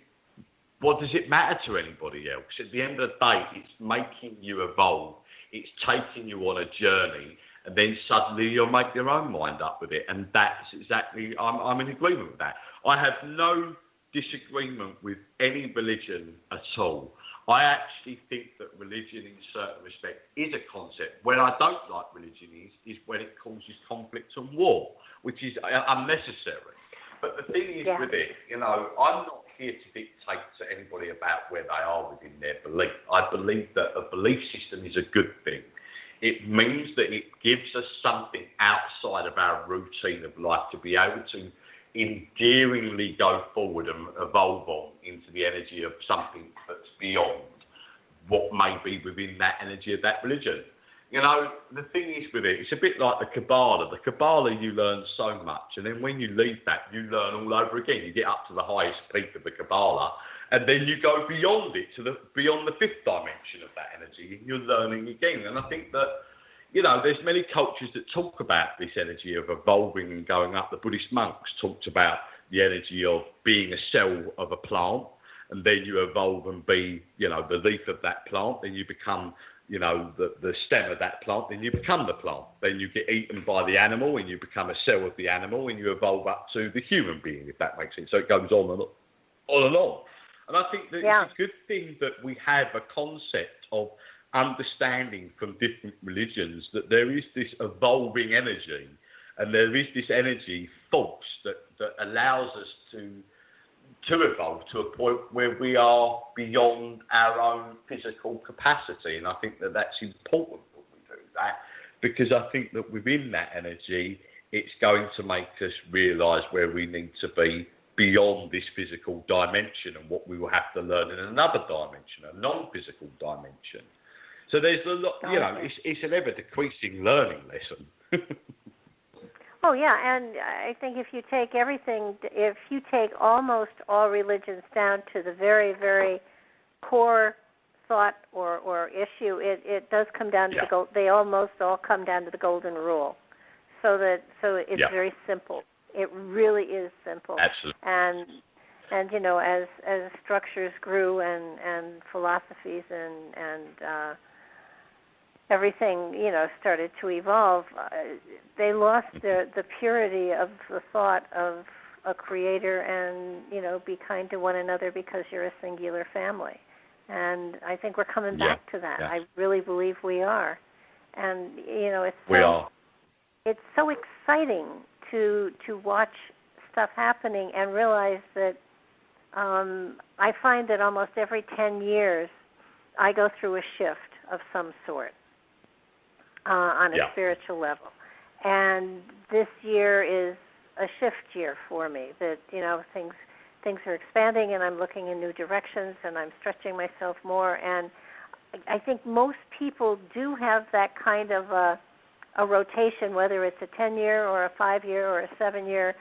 what does it matter to anybody else? At the end of the day, it's making you evolve. It's taking you on a journey, and then suddenly you'll make your own mind up with it. And that's exactly, I'm in agreement with that. I have no disagreement with any religion at all. I actually think that religion in certain respects is a concept. Where I don't like religion is when it causes conflict and war, which is unnecessary. But the thing is with it, I'm not here to dictate to anybody about where they are within their belief. I believe that a belief system is a good thing. It means that it gives us something outside of our routine of life to be able to endearingly go forward and evolve on into the energy of something that's beyond what may be within that energy of that religion. The thing is with it, it's a bit like the Kabbalah. The Kabbalah, you learn so much, and then when you leave that, you learn all over again. You get up to the highest peak of the Kabbalah, and then you go beyond it, beyond the fifth dimension of that energy, and you're learning again. And I think that, there's many cultures that talk about this energy of evolving and going up. The Buddhist monks talked about the energy of being a cell of a plant, and then you evolve and be, the leaf of that plant, then you become the stem of that plant, then you become the plant. Then you get eaten by the animal, and you become a cell of the animal, and you evolve up to the human being, if that makes sense. So it goes on and on. And I think that it's a good thing that we have a concept of understanding from different religions that there is this evolving energy, and there is this energy force that allows us to evolve to a point where we are beyond our own physical capacity. And I think that that's important that we do that, because I think that within that energy, it's going to make us realise where we need to be beyond this physical dimension, and what we will have to learn in another dimension, a non-physical dimension. So there's a lot, it's an ever-decreasing learning lesson. Oh, yeah, and I think if you take almost all religions down to the very, very core thought or issue, it does come down to they almost all come down to the golden rule. So it's very simple. It really is simple. Absolutely. And as structures grew and philosophies and everything, started to evolve, they lost the purity of the thought of a creator and, be kind to one another because you're a singular family. And I think we're coming back to that. Yeah. I really believe we are. And, it's so exciting to watch stuff happening and realize that I find that almost every 10 years I go through a shift of some sort. On a spiritual level. And this year is a shift year for me, that, things are expanding and I'm looking in new directions and I'm stretching myself more. And I think most people do have that kind of a rotation, whether it's a 10-year or a 5-year or a 7-year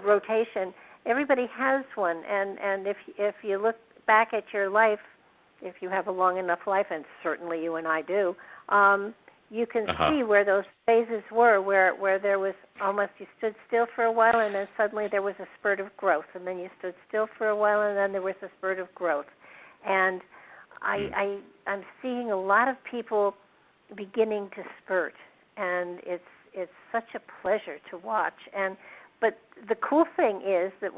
rotation. Everybody has one. And if you look back at your life, if you have a long enough life, and certainly you and I do, you can see where those phases were, where there was almost, you stood still for a while, and then suddenly there was a spurt of growth, and then you stood still for a while, and then there was a spurt of growth. And I'm seeing a lot of people beginning to spurt, and it's such a pleasure to watch. But the cool thing is that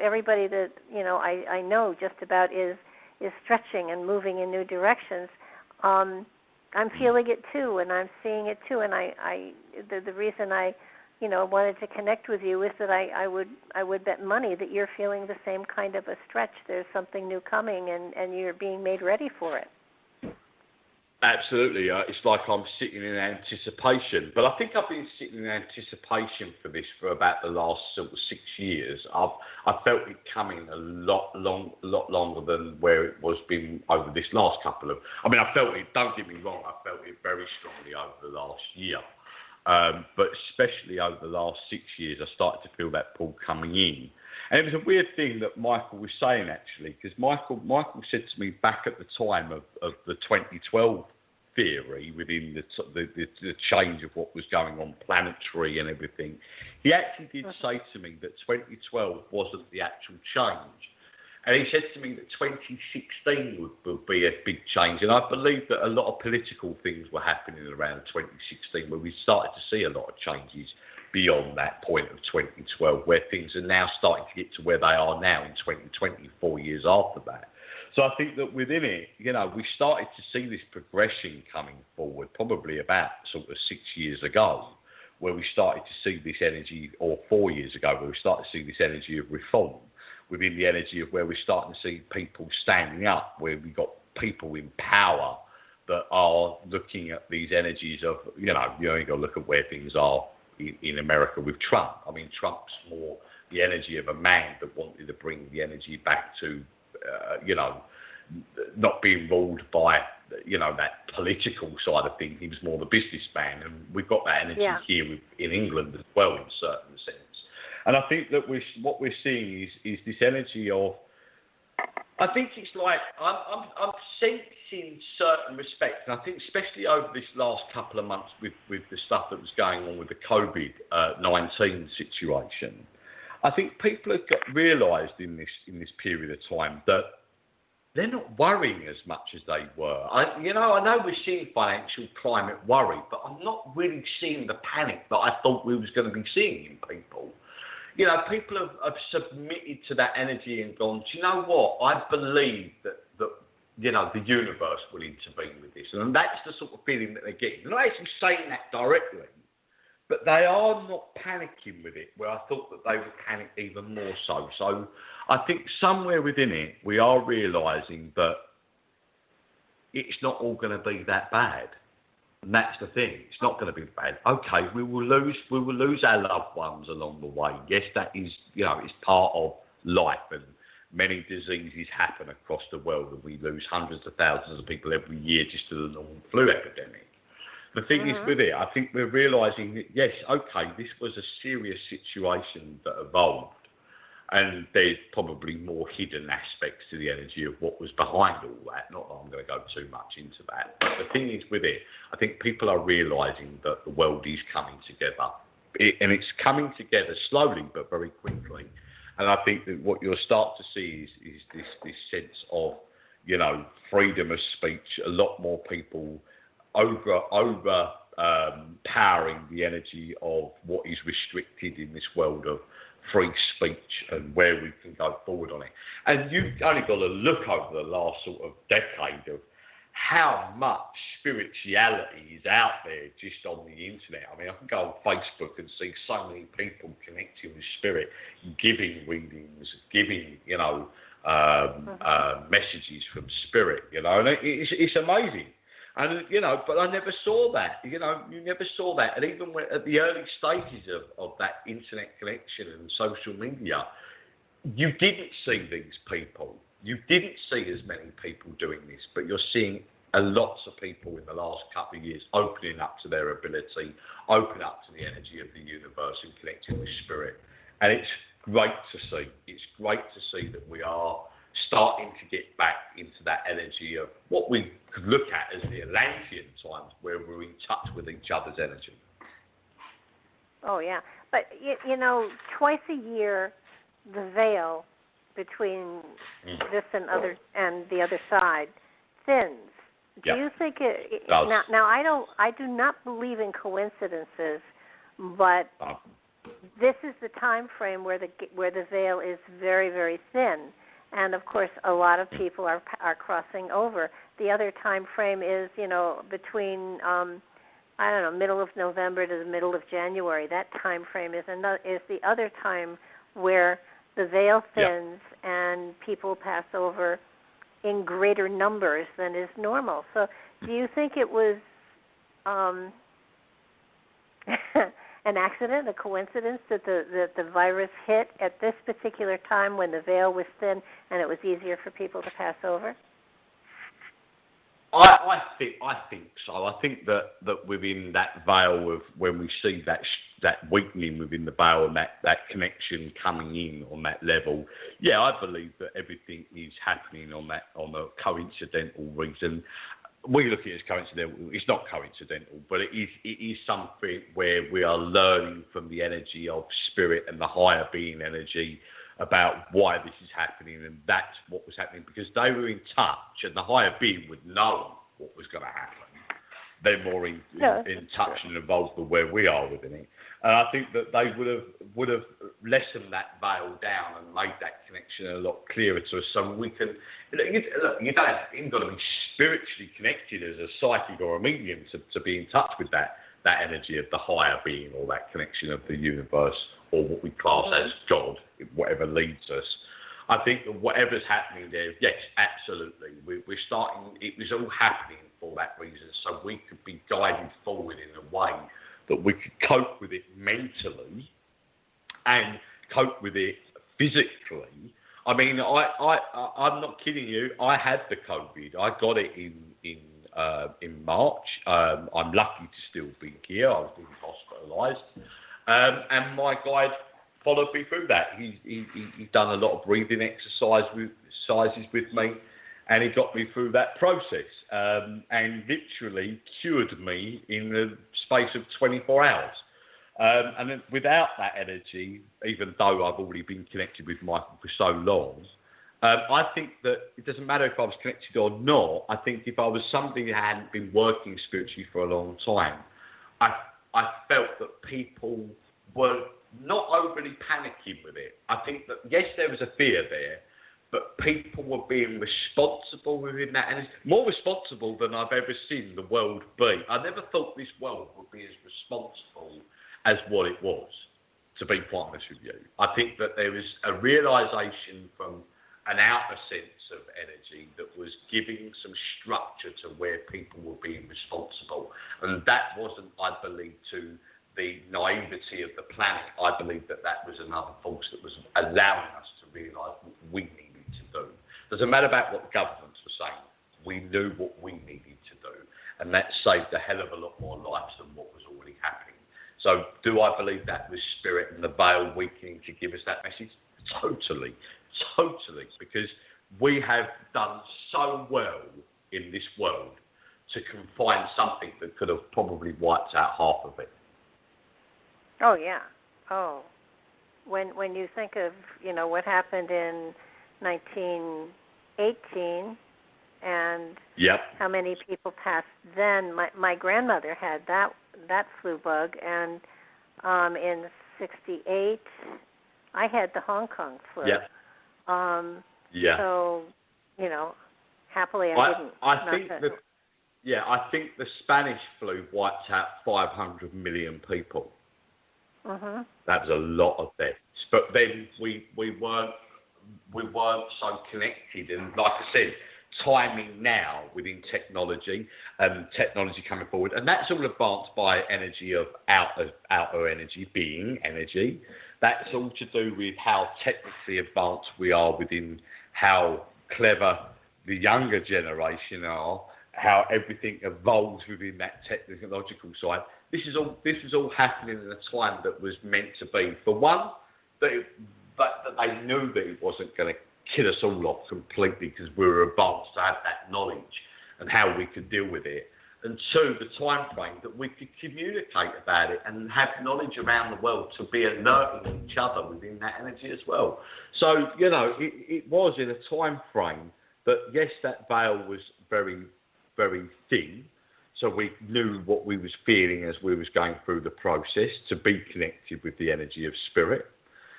everybody that I know just about is stretching and moving in new directions. I'm feeling it too, and I'm seeing it too. And the reason I wanted to connect with you is that I would bet money that you're feeling the same kind of a stretch. There's something new coming, and you're being made ready for it. Absolutely. It's like I'm sitting in anticipation. But I think I've been sitting in anticipation for this for about the last sort of 6 years. I felt it coming a lot longer than where it was been over this last couple of... I felt it, don't get me wrong, I felt it very strongly over the last year. But especially over the last 6 years, I started to feel that pull coming in. And it was a weird thing that Michael was saying, actually, because Michael said to me back at the time of the 2012 theory within the change of what was going on planetary and everything, he actually did say to me that 2012 wasn't the actual change. And he said to me that 2016 would be a big change. And I believe that a lot of political things were happening around 2016 where we started to see a lot of changes beyond that point of 2012, where things are now starting to get to where they are now in 2020, 4 years after that. So I think that within it, we started to see this progression coming forward probably about sort of 6 years ago, where we started to see this energy, or 4 years ago, where we started to see this energy of reform within the energy of where we're starting to see people standing up, where we've got people in power that are looking at these energies of, you only got to look at where things are in America with Trump. Trump's more the energy of a man that wanted to bring the energy back to, not being ruled by, that political side of things. He was more the businessman, and we've got that energy here in England as well, in a certain sense. And I think that what we're seeing is this energy of, I think it's like, I'm sensing certain respects, and I think especially over this last couple of months with the stuff that was going on with the COVID-19 situation, I think people have realised in this period of time that they're not worrying as much as they were. I know we're seeing financial climate worry, but I'm not really seeing the panic that I thought we was going to be seeing in people. People have submitted to that energy and gone, do you know what? I believe that the universe will intervene with this. And that's the sort of feeling that they're getting. They're not actually saying that directly, but they are not panicking with it, where I thought that they would panic even more so. So I think somewhere within it, we are realising that it's not all going to be that bad. And that's the thing. It's not going to be bad. Okay, we will lose our loved ones along the way. Yes, that is, it's part of life, and many diseases happen across the world, and we lose hundreds of thousands of people every year just to the normal flu epidemic. The thing is with it, I think we're realising that, yes, okay, this was a serious situation that evolved, and there's probably more hidden aspects to the energy of what was behind all that. Not that I'm going to go too much into that. But the thing is with it, I think people are realising that the world is coming together. And it's coming together slowly but very quickly. And I think that what you'll start to see is this sense of, freedom of speech, a lot more people powering the energy of what is restricted in this world of free speech and where we can go forward on it. And you've only got to look over the last sort of decade of how much spirituality is out there just on the internet. I mean, I can go on Facebook and see so many people connecting with spirit, giving readings, giving, messages from spirit, and it's amazing. And, but I never saw that, you never saw that. And even at the early stages of that internet connection and social media, you didn't see these people. You didn't see as many people doing this, but you're seeing lots of people in the last couple of years opening up to their ability, opening up to the energy of the universe and connecting with spirit. And it's great to see. It's great to see that we are starting to get back into that energy of what we could look at as the Atlantean times, where we're in touch with each other's energy. Oh, yeah. But, twice a year, the veil between this and the other side thins. Do you think it does? Now, I do not believe in coincidences, but this is the time frame where the veil is very, very thin. And, of course, a lot of people are crossing over. The other time frame is, between, middle of November to the middle of January. That time frame is the other time where the veil thins and people pass over in greater numbers than is normal. So do you think it was an accident, a coincidence that the virus hit at this particular time when the veil was thin and it was easier for people to pass over? I think so. I think that within that veil of when we see that weakening within the veil and that connection coming in on that level, I believe that everything is happening on a coincidental reason. We look at it as coincidental. It's not coincidental, but it is something where we are learning from the energy of spirit and the higher being energy about why this is happening, and that's what was happening because they were in touch, and the higher being would know what was going to happen. They're more in touch and involved with where we are within it. And I think that they would have lessened that veil down and made that connection a lot clearer to us. So we can you've got to be spiritually connected as a psychic or a medium to be in touch with that energy of the higher being or that connection of the universe or what we class as God, whatever leads us. I think that whatever's happening there, yes, absolutely. We're starting. It was all happening for that reason, so we could be guided forward in a way that we could cope with it mentally and cope with it physically. I mean, I'm not kidding you. I had the COVID. I got it in March. I'm lucky to still be here. I was being hospitalised, and my guide followed me through that. He's done a lot of breathing exercises with me, and he got me through that process, and literally cured me in the space of 24 hours. And then without that energy, even though I've already been connected with Michael for so long, I think that it doesn't matter if I was connected or not. I think if I was somebody that hadn't been working spiritually for a long time, I felt that people were not overly panicking with it. I think that, yes, there was a fear there, but people were being responsible within that, and more responsible than I've ever seen the world be. I never thought this world would be as responsible as what it was, to be quite honest with you. I think that there was a realisation from an outer sense of energy that was giving some structure to where people were being responsible. And that wasn't, I believe, to the naivety of the planet. I believe that that was another force that was allowing us to realise what we needed to do. Doesn't matter about what the governments were saying. We knew what we needed to do. And that saved a hell of a lot more lives than what was already happening. So do I believe that was spirit and the veil weakening to give us that message? Totally. Totally. Because we have done so well in this world to confine something that could have probably wiped out half of it. Oh, yeah. Oh. When you think of, what happened in 1918 and how many people passed then. My grandmother had that flu bug, and in '68 I had the Hong Kong flu. So, happily I didn't. I think the Spanish flu wiped out 500 million people. Mm-hmm. That was a lot of deaths. But then we weren't so connected, and like I said, timing now within technology and technology coming forward, and that's all advanced by energy of outer energy, being energy. That's all to do with how technically advanced we are within how clever the younger generation are, how everything evolves within that technological side. This is all happening in a time that was meant to be. For one, that they knew that it wasn't going to kill us all off completely because we were advanced to have that knowledge and how we could deal with it. And two, the time frame that we could communicate about it and have knowledge around the world to be alerting each other within that energy as well. So, it was in a time frame that, yes, that veil was very, very thin. So we knew what we was feeling as we was going through the process to be connected with the energy of spirit.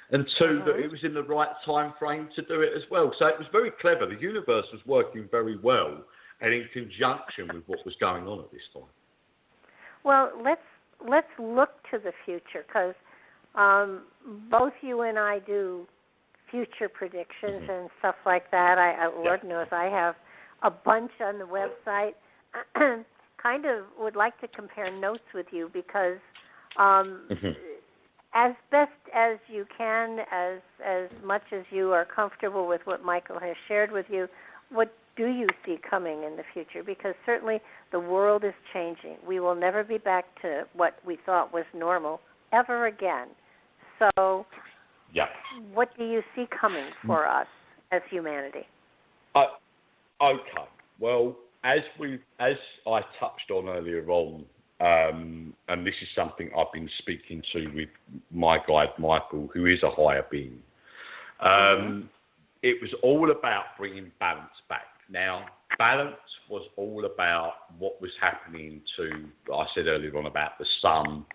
And two, that it was in the right time frame to do it as well. So it was very clever. The universe was working very well and in conjunction with what was going on at this time. Well, let's look to the future, because both you and I do future predictions and stuff like that. Lord knows I have a bunch on the website. Kind of would like to compare notes with you, because as best as you can, as much as you are comfortable with what Michael has shared with you, what do you see coming in the future? Because certainly the world is changing. We will never be back to what we thought was normal ever again. So what do you see coming for us as humanity? Okay. Well, as I touched on earlier on, and this is something I've been speaking to with my guide Michael, who is a higher being. It was all about bringing balance back. Now, balance was all about what was happening to, I said earlier on about the sun,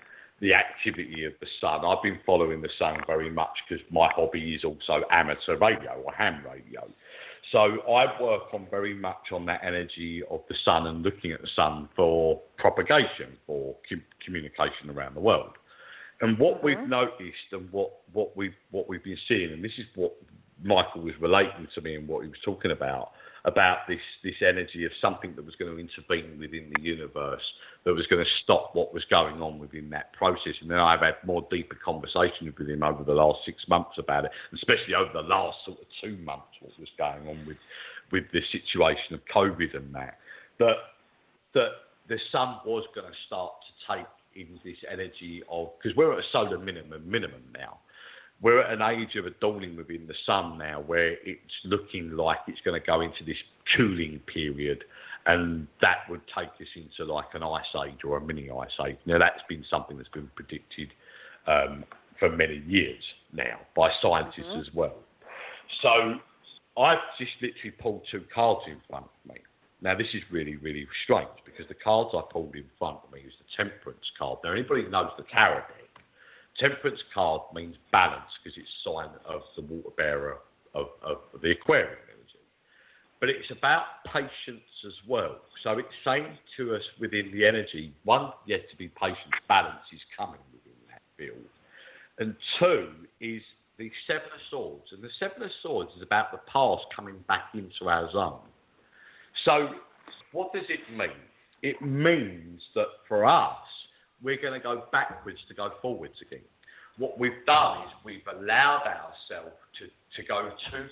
the activity of the sun. I've been following the sun very much because my hobby is also amateur radio or ham radio. So I work on very much on that energy of the sun and looking at the sun for propagation, for communication around the world. And what we've noticed and what we've been seeing, and this is what Michael was relating to me and what he was talking about this energy of something that was going to intervene within the universe, that was going to stop what was going on within that process. And then I've had more deeper conversations with him over the last 6 months about it, especially over the last sort of 2 months, what was going on with the situation of COVID and that the sun was going to start to take in this energy of, because we're at a solar minimum now. We're at an age of a dawning within the sun now where it's looking like it's going to go into this cooling period, and that would take us into like an ice age or a mini ice age. Now, that's been something that's been predicted for many years now by scientists as well. So I've just literally pulled two cards in front of me. Now, this is really, really strange because the cards I pulled in front of me is the Temperance card. Now, anybody who knows the tarot deck, Temperance card means balance because it's a sign of the water bearer of the Aquarian energy. But it's about patience as well. So it's saying to us within the energy, one, you have to be patient, balance is coming within that field. And two is the Seven of Swords. And the Seven of Swords is about the past coming back into our zone. So what does it mean? It means that for us, we're going to go backwards to go forwards again. What we've done is we've allowed ourselves to go too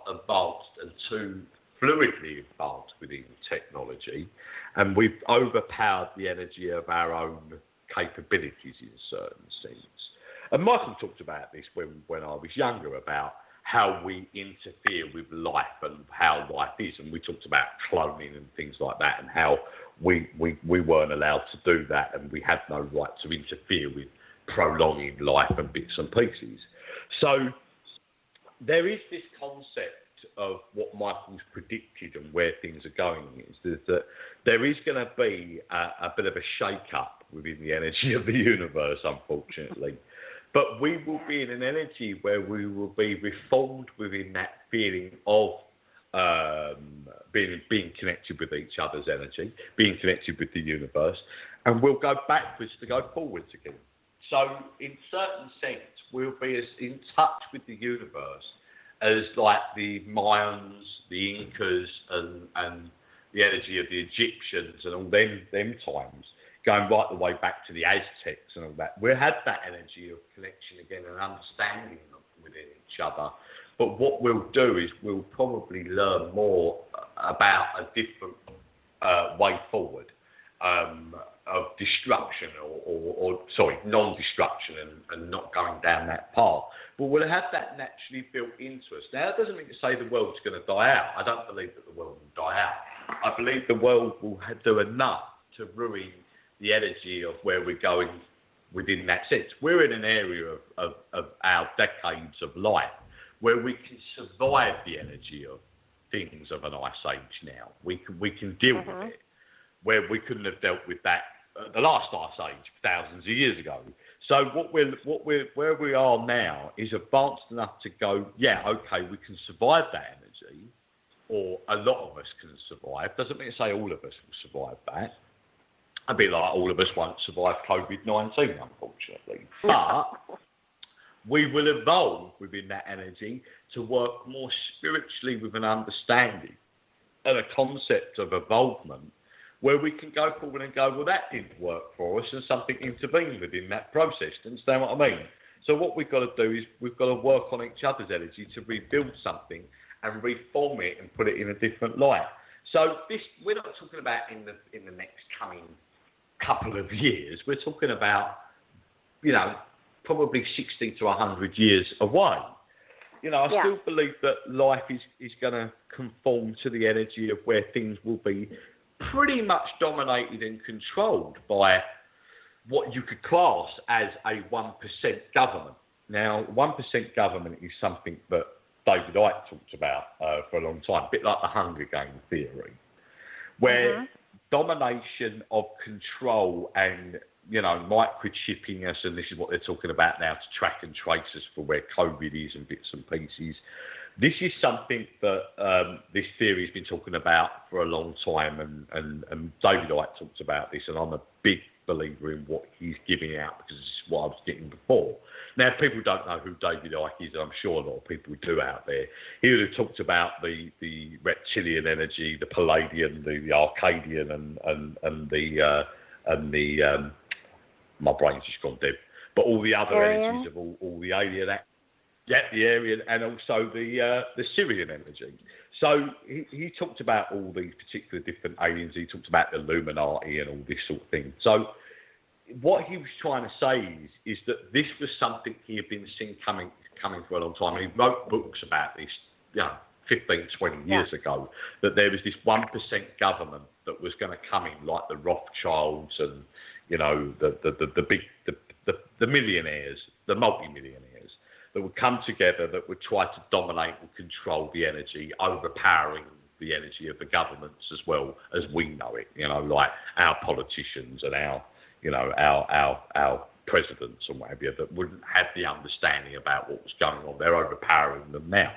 advanced and too fluidly advanced within technology, and we've overpowered the energy of our own capabilities in certain sense. And Michael talked about this when I was younger, about how we interfere with life and how life is. And we talked about cloning and things like that, and how we weren't allowed to do that, and we had no right to interfere with prolonging life and bits and pieces. So there is this concept of what Michael's predicted and where things are going is that there is going to be a bit of a shake-up within the energy of the universe, unfortunately. But we will be in an energy where we will be reformed within that feeling of being connected with each other's energy, being connected with the universe, and we'll go backwards to go forwards again. So in certain sense, we'll be as in touch with the universe as like the Mayans, the Incas, and the energy of the Egyptians and all them times, going right the way back to the Aztecs and all that. We'll have that energy of connection again and understanding within each other. But what we'll do is we'll probably learn more about a different way forward of destruction or non-destruction and not going down that path. But we'll have that naturally built into us. Now, that doesn't mean to say the world's going to die out. I don't believe that the world will die out. I believe the world will do enough to ruin the energy of where we're going within that sense. We're in an area of our decades of life where we can survive the energy of things of an ice age now. We can deal with it, where we couldn't have dealt with that the last ice age thousands of years ago. So where we are now is advanced enough to go, yeah, okay, we can survive that energy, or a lot of us can survive. Doesn't mean to say all of us will survive that. A bit like all of us won't survive COVID-19, unfortunately. But we will evolve within that energy to work more spiritually with an understanding and a concept of evolvement, where we can go forward and go, well, that didn't work for us, and something intervened within that process. Do you understand what I mean? So what we've got to do is we've got to work on each other's energy to rebuild something and reform it and put it in a different light. So this, we're not talking about in the next coming couple of years. We're talking about, probably 60 to 100 years away. I still believe that life is going to conform to the energy of where things will be pretty much dominated and controlled by what you could class as a 1% government. Now, 1% government is something that David Icke talked about for a long time, a bit like the Hunger Games theory, where domination of control and, microchipping us, and this is what they're talking about now, to track and trace us for where COVID is and bits and pieces. This is something that this theory has been talking about for a long time, and David Icke talks about this, and I'm a big believer in what he's giving out, because this is what I was getting before. Now, people don't know who David Icke is, and I'm sure a lot of people do out there. He would have talked about the reptilian energy, the Palladian, the Arcadian, and the my brain's just gone dead. But all the other energies of all the alien, the Aryan, and also the Syrian energy. So he talked about all these particular different aliens. He talked about the Illuminati and all this sort of thing. So what he was trying to say is that this was something he had been seeing coming for a long time. And he wrote books about this, 15, 20 years ago, that there was this 1% government that was going to come in, like the Rothschilds and, the millionaires, the multi-millionaires, that would come together that would try to dominate and control the energy, overpowering the energy of the governments as well as we know it. Like our politicians and our presidents and whatever that wouldn't have the understanding about what was going on. They're overpowering them now.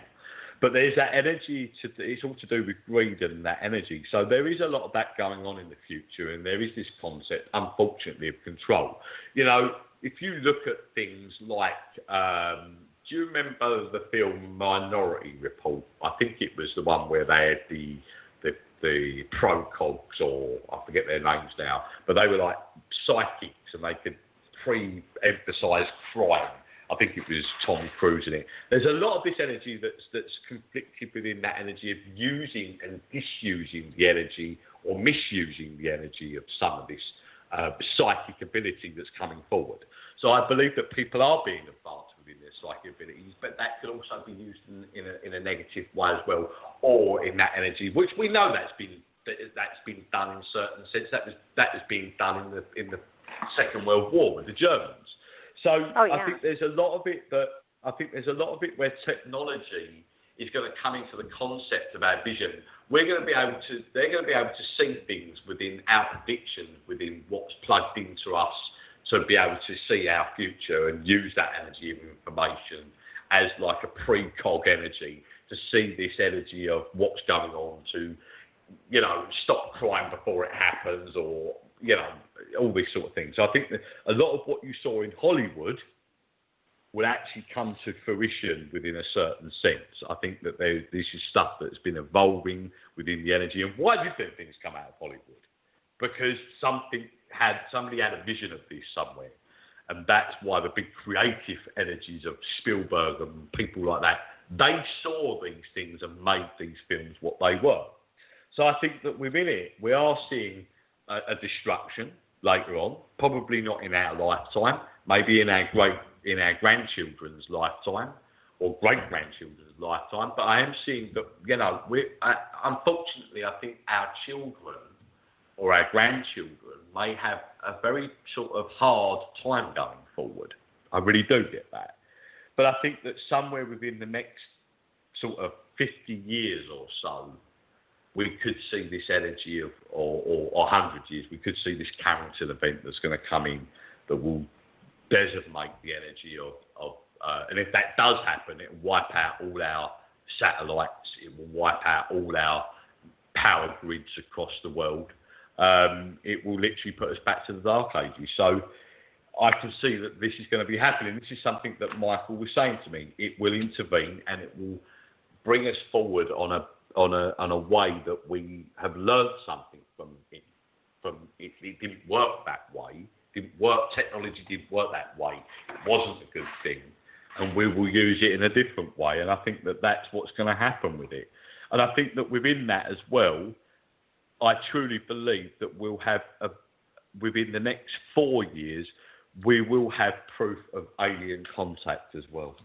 But there's that energy, it's all to do with greed and that energy. So there is a lot of that going on in the future, and there is this concept, unfortunately, of control. If you look at things like, do you remember the film Minority Report? I think it was the one where they had the pro-cogs, or I forget their names now, but they were like psychics and they could pre-emphasise crime. I think it was Tom Cruise in it. There's a lot of this energy that's conflicted within that energy of using and misusing the energy, or misusing the energy of some of this psychic ability that's coming forward. So I believe that people are being advanced within their psychic abilities, but that could also be used in a negative way as well, or in that energy, which we know that's been done in certain sense. That was being done in the Second World War with the Germans. So I think there's a lot of it where technology is going to come into the concept of our vision. They're going to be able to see things within our prediction, within what's plugged into us, to be able to see our future and use that energy of information as like a precog energy to see this energy of what's going on, to stop crime before it happens, or all these sort of things. So I think that a lot of what you saw in Hollywood will actually come to fruition within a certain sense. I think that this is stuff that's been evolving within the energy. And why do things come out of Hollywood? Because somebody had a vision of this somewhere. And that's why the big creative energies of Spielberg and people like that, they saw these things and made these films what they were. So I think that within it, we are seeing a destruction later on, probably not in our lifetime, maybe in our grandchildren's lifetime or great-grandchildren's lifetime. But I am seeing that, unfortunately, I think our children or our grandchildren may have a very sort of hard time going forward. I really do get that. But I think that somewhere within the next sort of 50 years or so, we could see this energy of, or 100 years, we could see this Carrington event that's going to come in that will decimate the energy of and if that does happen, it will wipe out all our satellites, it will wipe out all our power grids across the world. It will literally put us back to the Dark Ages. So I can see that this is going to be happening. This is something that Michael was saying to me. It will intervene and it will bring us forward on a way that we have learned something from it. It didn't work that way. Technology didn't work that way. It wasn't a good thing. And we will use it in a different way. And I think that that's what's going to happen with it. And I think that within that as well, I truly believe that we'll have, within the next 4 years, we will have proof of alien contact as well.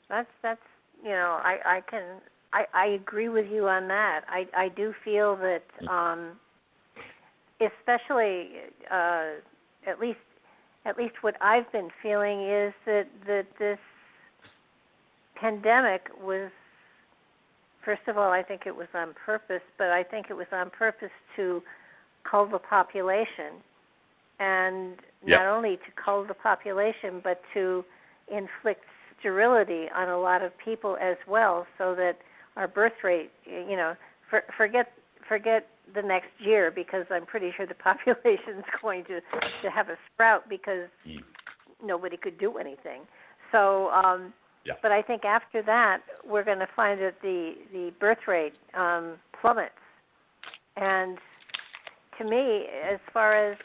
That's I agree with you on that. I do feel that, especially at least what I've been feeling is that this pandemic was, first of all, I think it was on purpose, but I think it was on purpose to cull the population, and not only to cull the population, but to inflict sterility on a lot of people as well, so that our birth rate, forget the next year, because I'm pretty sure the population's going to have a sprout because nobody could do anything. So, but I think after that, we're going to find that the birth rate plummets. And to me, as far as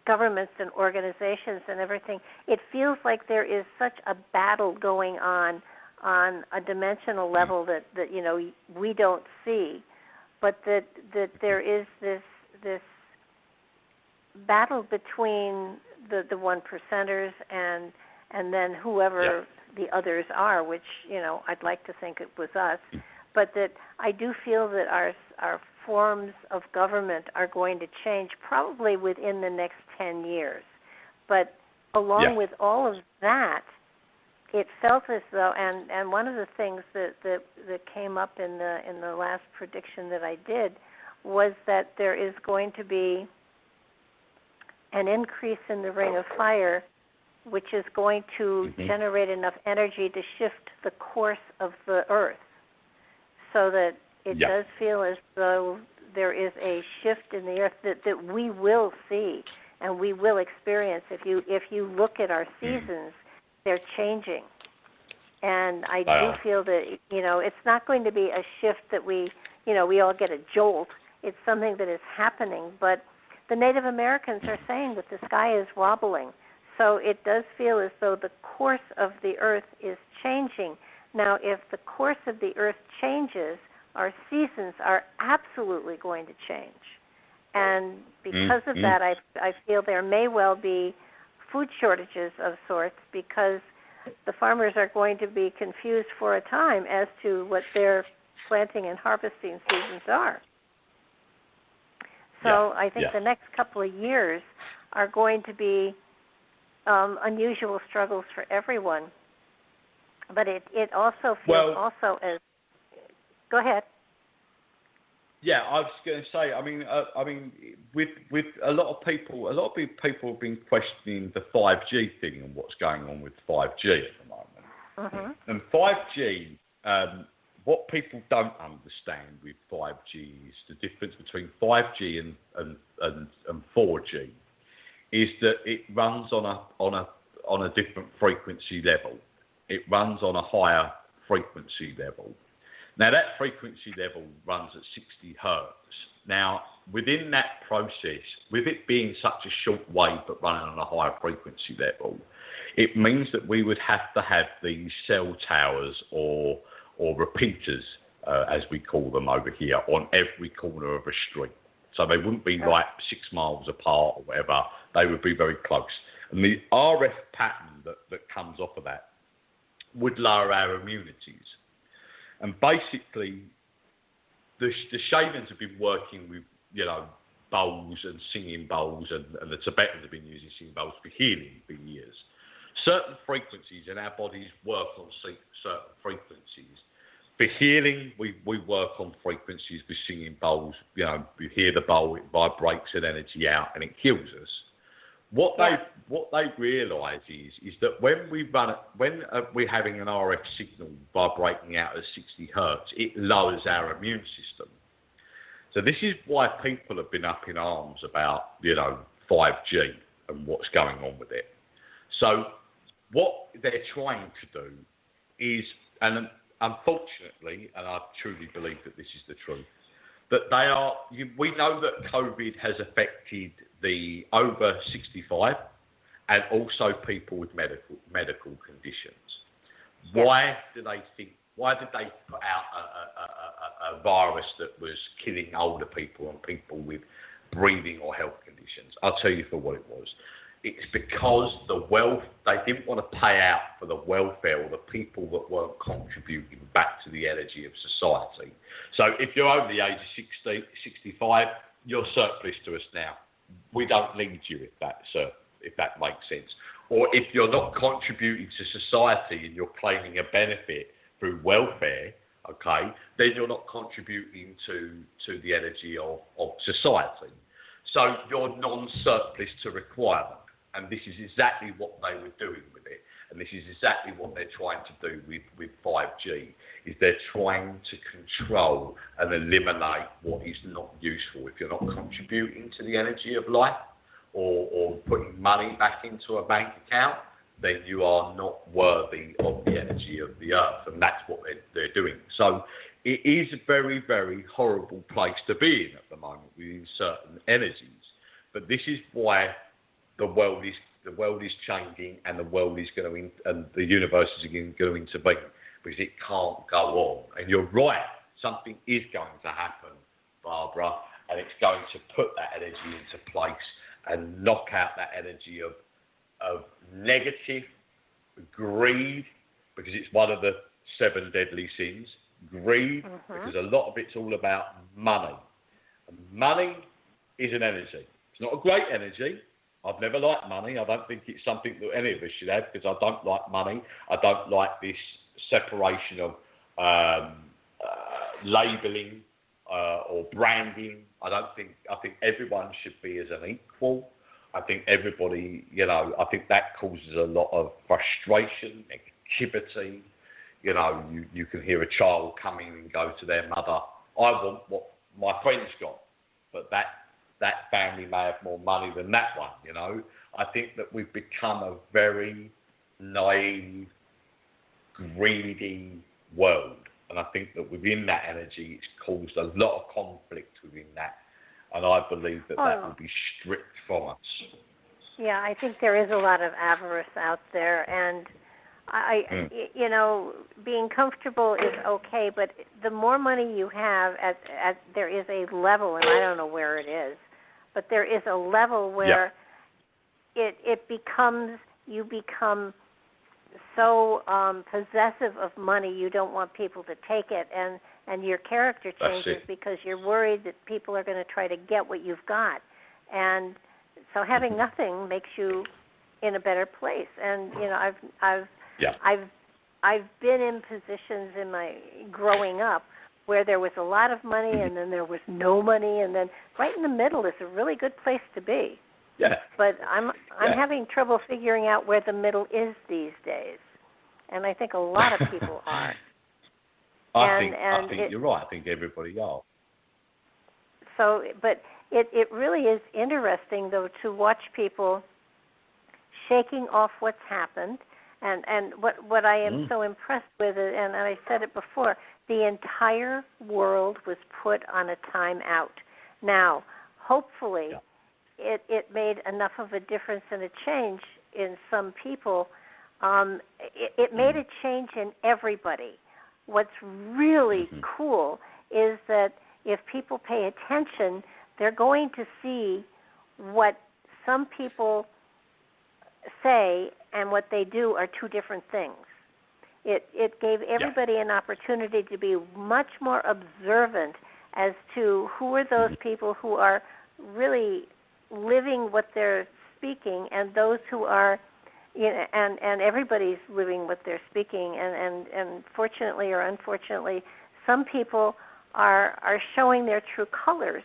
governments and organizations and everything, it feels like there is such a battle going on a dimensional level that we don't see, but that there is this battle between the one percenters and then whoever the others are, which I'd like to think it was us, but that I do feel that our forms of government are going to change probably within the next 10 years. But along with all of that, it felt as though, and one of the things that came up in the last prediction that I did was that there is going to be an increase in the ring of fire, which is going to generate enough energy to shift the course of the Earth, so that it does feel as though there is a shift in the Earth that we will see and we will experience. If you look at our seasons, they're changing. And I do feel that, it's not going to be a shift that we all get a jolt. It's something that is happening. But the Native Americans are saying that the sky is wobbling. So it does feel as though the course of the Earth is changing. Now, if the course of the Earth changes, our seasons are absolutely going to change. And because of that, I feel there may well be food shortages of sorts, because the farmers are going to be confused for a time as to what their planting and harvesting seasons are. So I think the next couple of years are going to be unusual struggles for everyone. But it also feels as... Go ahead. Yeah, I was going to say. I mean, with a lot of people have been questioning the 5G thing and what's going on with 5G at the moment. And 5G, what people don't understand with 5G is the difference between 5G and 4G is that it runs on a different frequency level. It runs on a higher frequency level. Now, that frequency level runs at 60 hertz. Now, within that process, with it being such a short wave but running on a higher frequency level, it means that we would have to have these cell towers or repeaters, as we call them over here, on every corner of a street. So they wouldn't be like 6 miles apart or whatever. They would be very close. And the RF pattern that comes off of that would lower our immunities. And basically, the shamans have been working with, bowls and singing bowls, and the Tibetans have been using singing bowls for healing for years. Certain frequencies in our bodies work on certain frequencies. For healing, we work on frequencies with singing bowls. You hear the bowl, it vibrates an energy out, and it heals us. What they realise is that when we're having an RF signal vibrating out at 60 hertz, it lowers our immune system. So this is why people have been up in arms about 5G and what's going on with it. So what they're trying to do is, and unfortunately, and I truly believe that this is the truth, that we know that COVID has affected the over 65 and also people with medical conditions. Why did they put out a virus that was killing older people and people with breathing or health conditions? I'll tell you for what it was. It's because they didn't want to pay out for the welfare or the people that weren't contributing back to the energy of society. So if you're over the age of 65, you're surplus to us now. We don't need you if that makes sense. Or if you're not contributing to society and you're claiming a benefit through welfare, okay, then you're not contributing to the energy of society. So you're non-surplus to requirement. And this is exactly what they were doing with it. And this is exactly what they're trying to do with 5G, is they're trying to control and eliminate what is not useful. If you're not contributing to the energy of life or putting money back into a bank account, then you are not worthy of the energy of the earth. And that's what they're doing. So it is a very, very horrible place to be in at the moment within certain energies. But this is why the world is changing, and the world is going to, and the universe is going to intervene, because it can't go on. And you're right, something is going to happen, Barbara, and it's going to put that energy into place and knock out that energy of negative greed, because it's one of the 7 deadly sins. Greed, because a lot of it's all about money. And money is an energy. It's not a great energy, I've never liked money. I don't think it's something that any of us should have, because I don't like money. I don't like this separation of labelling or branding. I think everyone should be as an equal. I think everybody, I think that causes a lot of frustration, negativity. You can hear a child coming and go to their mother, I want what my friend's got, but that family may have more money than that one, I think that we've become a very naive, greedy world. And I think that within that energy, it's caused a lot of conflict within that. And I believe that will be stripped from us. Yeah, I think there is a lot of avarice out there. And, being comfortable is okay. But the more money you have, there is a level, and I don't know where it is, but there is a level where you become so possessive of money, you don't want people to take it, and your character changes because you're worried that people are going to try to get what you've got. And so having nothing makes you in a better place. And I've been in positions in my growing up where there was a lot of money and then there was no money, and then right in the middle is a really good place to be. Yeah. But I'm having trouble figuring out where the middle is these days, and I think a lot of people are. I think you're right. I think everybody are. So, but it really is interesting though to watch people shaking off what's happened, and what I am so impressed with it, and I said it before, the entire world was put on a time out. Now, hopefully. Yeah. It made enough of a difference and a change in some people. It made a change in everybody. What's really cool is that if people pay attention, they're going to see what some people say and what they do are two different things. It gave everybody an opportunity to be much more observant as to who are those people who are really living what they're speaking, and those who are, and everybody's living what they're speaking, and fortunately or unfortunately, some people are showing their true colors,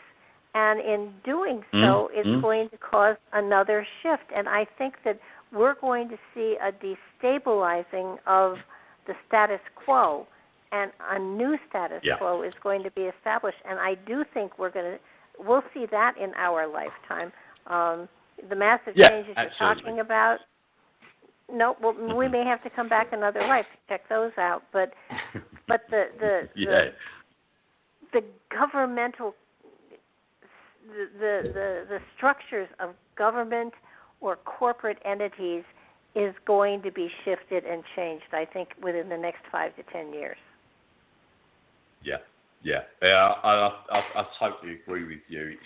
and in doing so, it's going to cause another shift. And I think that we're going to see a destabilizing of the status quo, and a new status quo is going to be established. And I do think we'll see that in our lifetime. The massive changes you're talking about. No, well, we may have to come back another life to check those out. But the governmental, the structures of government or corporate entities is going to be shifted and changed, I think, within the next 5 to 10 years. Yeah, I totally agree with you.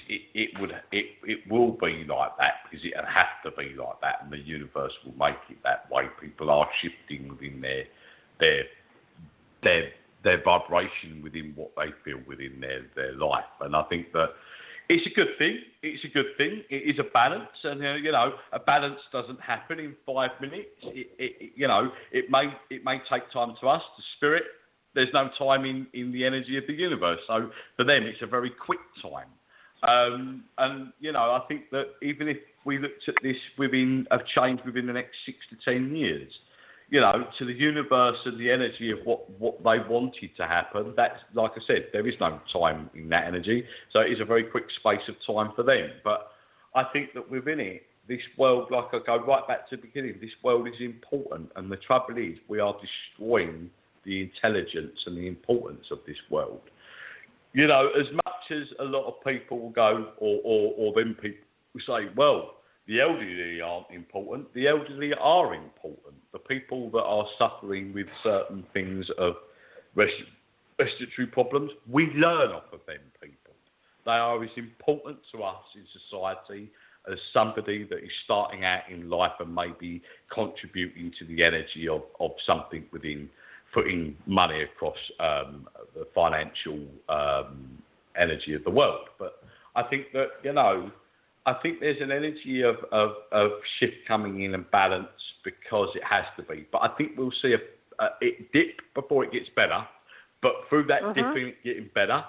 It will be like that, because it'll have to be like that, and the universe will make it that way. People are shifting within their vibration within what they feel within their life, and I think that it's a good thing. It's a good thing. It is a balance, and a balance doesn't happen in 5 minutes. It may take time to us, the spirit. There's no time in the energy of the universe. So for them, it's a very quick time. I think that even if we looked at this within the next 6 to 10 years, to the universe and the energy of what they wanted to happen, that's, like I said, there is no time in that energy. So it is a very quick space of time for them. But I think that within it, this world, like I go right back to the beginning, this world is important. And the trouble is, we are destroying the intelligence and the importance of this world. As much as a lot of people will go, or then people will say, well, the elderly aren't important. The elderly are important. The people that are suffering with certain things of respiratory problems, we learn off of them people. They are as important to us in society as somebody that is starting out in life and maybe contributing to the energy of something within putting money across the financial energy of the world. But I think that, I think there's an energy of shift coming in and balance because it has to be. But I think we'll see it dip before it gets better. But through that dipping, it getting better,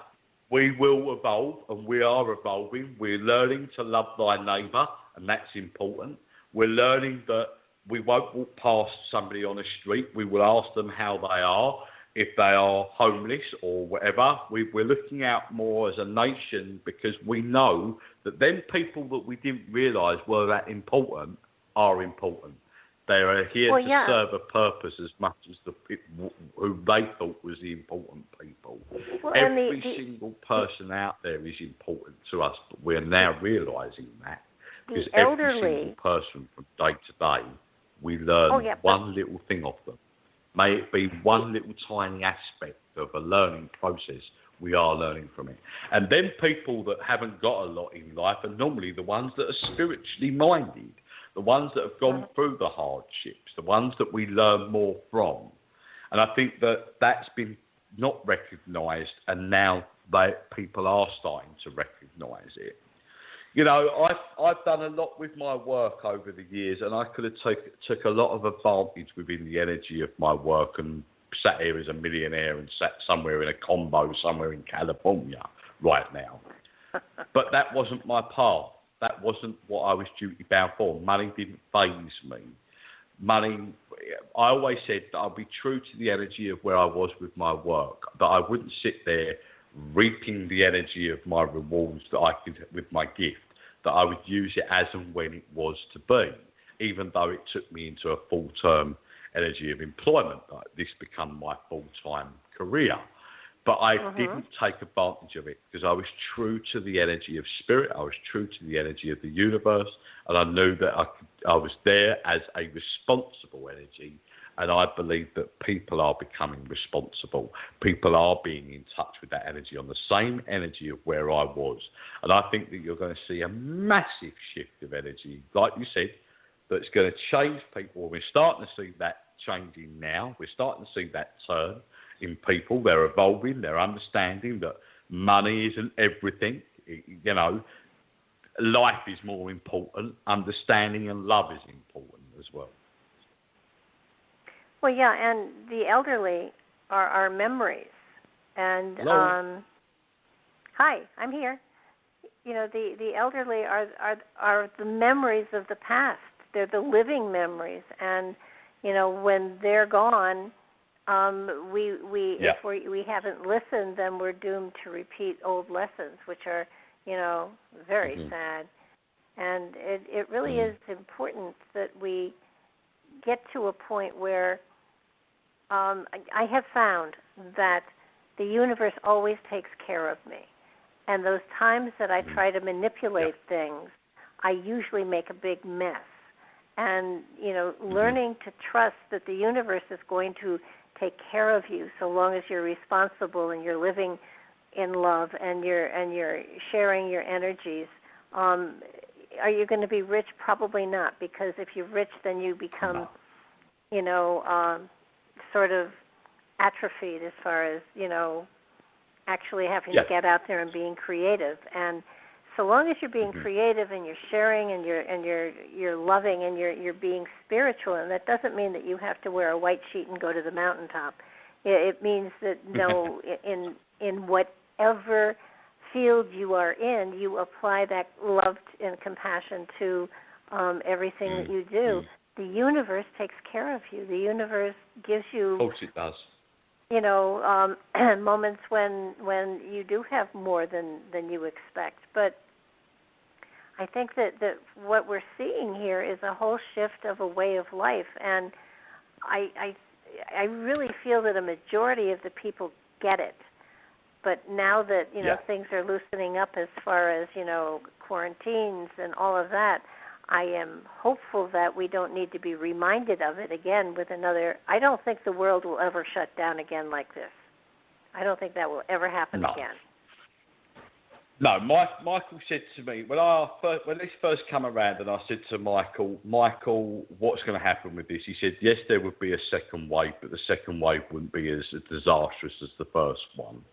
we will evolve, and we are evolving. We're learning to love thy neighbour, and that's important. We're learning that we won't walk past somebody on the street. We will ask them how they are, if they are homeless or whatever. We're looking out more as a nation because we know that them people that we didn't realise were that important are important. They are here to serve a purpose as much as the people who they thought was the important people. Well, Every single person out there is important to us, but we're now realising that. Because every single person from day to day, we learn one little thing off them. May it be one little tiny aspect of a learning process, we are learning from it. And then people that haven't got a lot in life are normally the ones that are spiritually minded, the ones that have gone through the hardships, the ones that we learn more from. And I think that that's been not recognised, and now people are starting to recognise it. You know, I've done a lot with my work over the years, and I could have took a lot of advantage within the energy of my work and sat here as a millionaire and sat somewhere in a combo somewhere in California right now. But that wasn't my path. That wasn't what I was duty bound for. Money didn't faze me. Money, I always said that I'd be true to the energy of where I was with my work, that I wouldn't sit there reaping the energy of my rewards that I could with my gift, that I would use it as and when it was to be, even though it took me into a full-term energy of employment. Like this become my full-time career. But I didn't take advantage of it because I was true to the energy of spirit. I was true to the energy of the universe. And I knew that I was there as a responsible energy. And I believe that people are becoming responsible. People are being in touch with that energy on the same energy of where I was. And I think that you're going to see a massive shift of energy, like you said, that's going to change people. We're starting to see that changing now. We're starting to see that turn in people. They're evolving. They're understanding that money isn't everything. You know, life is more important. Understanding and love is important as well. Well, yeah, and the elderly are our memories. And hi, I'm here. You know, the elderly are the memories of the past. They're the living memories, and you know, when they're gone, if we haven't listened, then we're doomed to repeat old lessons, which are, you know, very sad. And it really is important that we get to a point where I have found that the universe always takes care of me. And those times that I try to manipulate things, I usually make a big mess. And, you know, learning to trust that the universe is going to take care of you so long as you're responsible and you're living in love and you're sharing your energies. Are you going to be rich? Probably not, because if you're rich, then you become, you know, sort of atrophied as far as, you know, actually having to get out there and being creative. And so long as you're being creative and you're sharing and you're loving and you're being spiritual, and that doesn't mean that you have to wear a white sheet and go to the mountaintop. It means that in whatever field you are in, you apply that love and compassion to everything that you do. The universe takes care of you. The universe gives you, of course it does, you know, moments when you do have more than you expect. But I think that what we're seeing here is a whole shift of a way of life, and I really feel that a majority of the people get it. But now that, you know, things are loosening up as far as, you know, quarantines and all of that, I am hopeful that we don't need to be reminded of it again with another. I don't think the world will ever shut down again like this. I don't think that will ever happen again. No, Michael said to me when this first came around, and I said to Michael, what's going to happen with this? He said, yes, there would be a second wave, but the second wave wouldn't be as disastrous as the first one.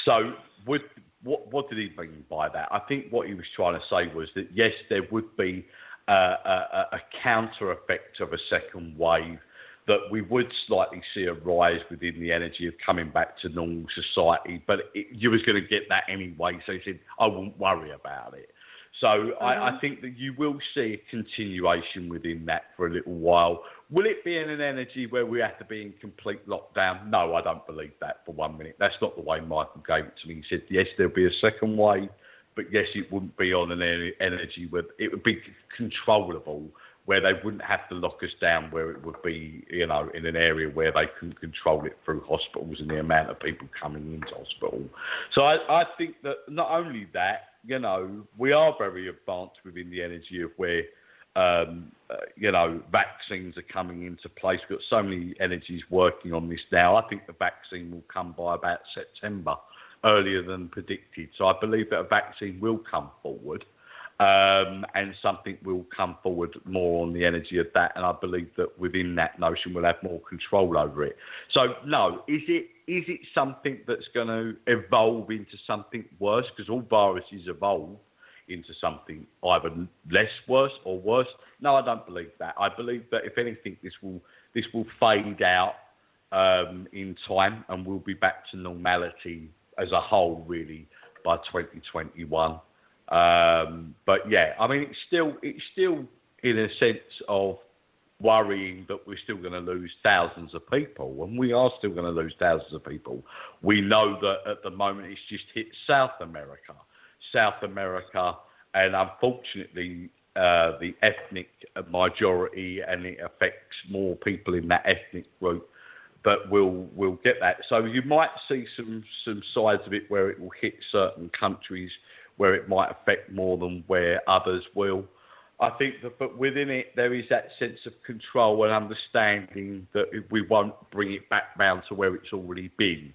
So, what did he mean by that? I think what he was trying to say was that yes, there would be a counter effect of a second wave, that we would slightly see a rise within the energy of coming back to normal society, but you was going to get that anyway. So he said, I wouldn't worry about it. So I think that you will see a continuation within that for a little while. Will it be in an energy where we have to be in complete lockdown? No, I don't believe that for 1 minute. That's not the way Michael gave it to me. He said, yes, there'll be a second wave, but yes, it wouldn't be on an energy where it would be controllable, where they wouldn't have to lock us down, where it would be, in an area where they couldn't control it through hospitals and the amount of people coming into hospital. So I think that not only that, we are very advanced within the energy of where, vaccines are coming into place. We've got so many energies working on this now. I think the vaccine will come by about September, earlier than predicted. So I believe that a vaccine will come forward. And something will come forward more on the energy of that, and I believe that within that notion we'll have more control over it. So no, is it something that's going to evolve into something worse? Because all viruses evolve into something either less worse or worse. No, I don't believe that. I believe that if anything, this will fade out in time, and we'll be back to normality as a whole, really, by 2021. But yeah, I mean, it's still in a sense of worrying that we're still going to lose thousands of people, and we are still going to lose thousands of people. We know that at the moment it's just hit South America, and unfortunately the ethnic majority, and it affects more people in that ethnic group. But we'll get that. So you might see some sides of it where it will hit certain countries, where it might affect more than where others will. I think that, but within it, there is that sense of control and understanding that we won't bring it back round to where it's already been.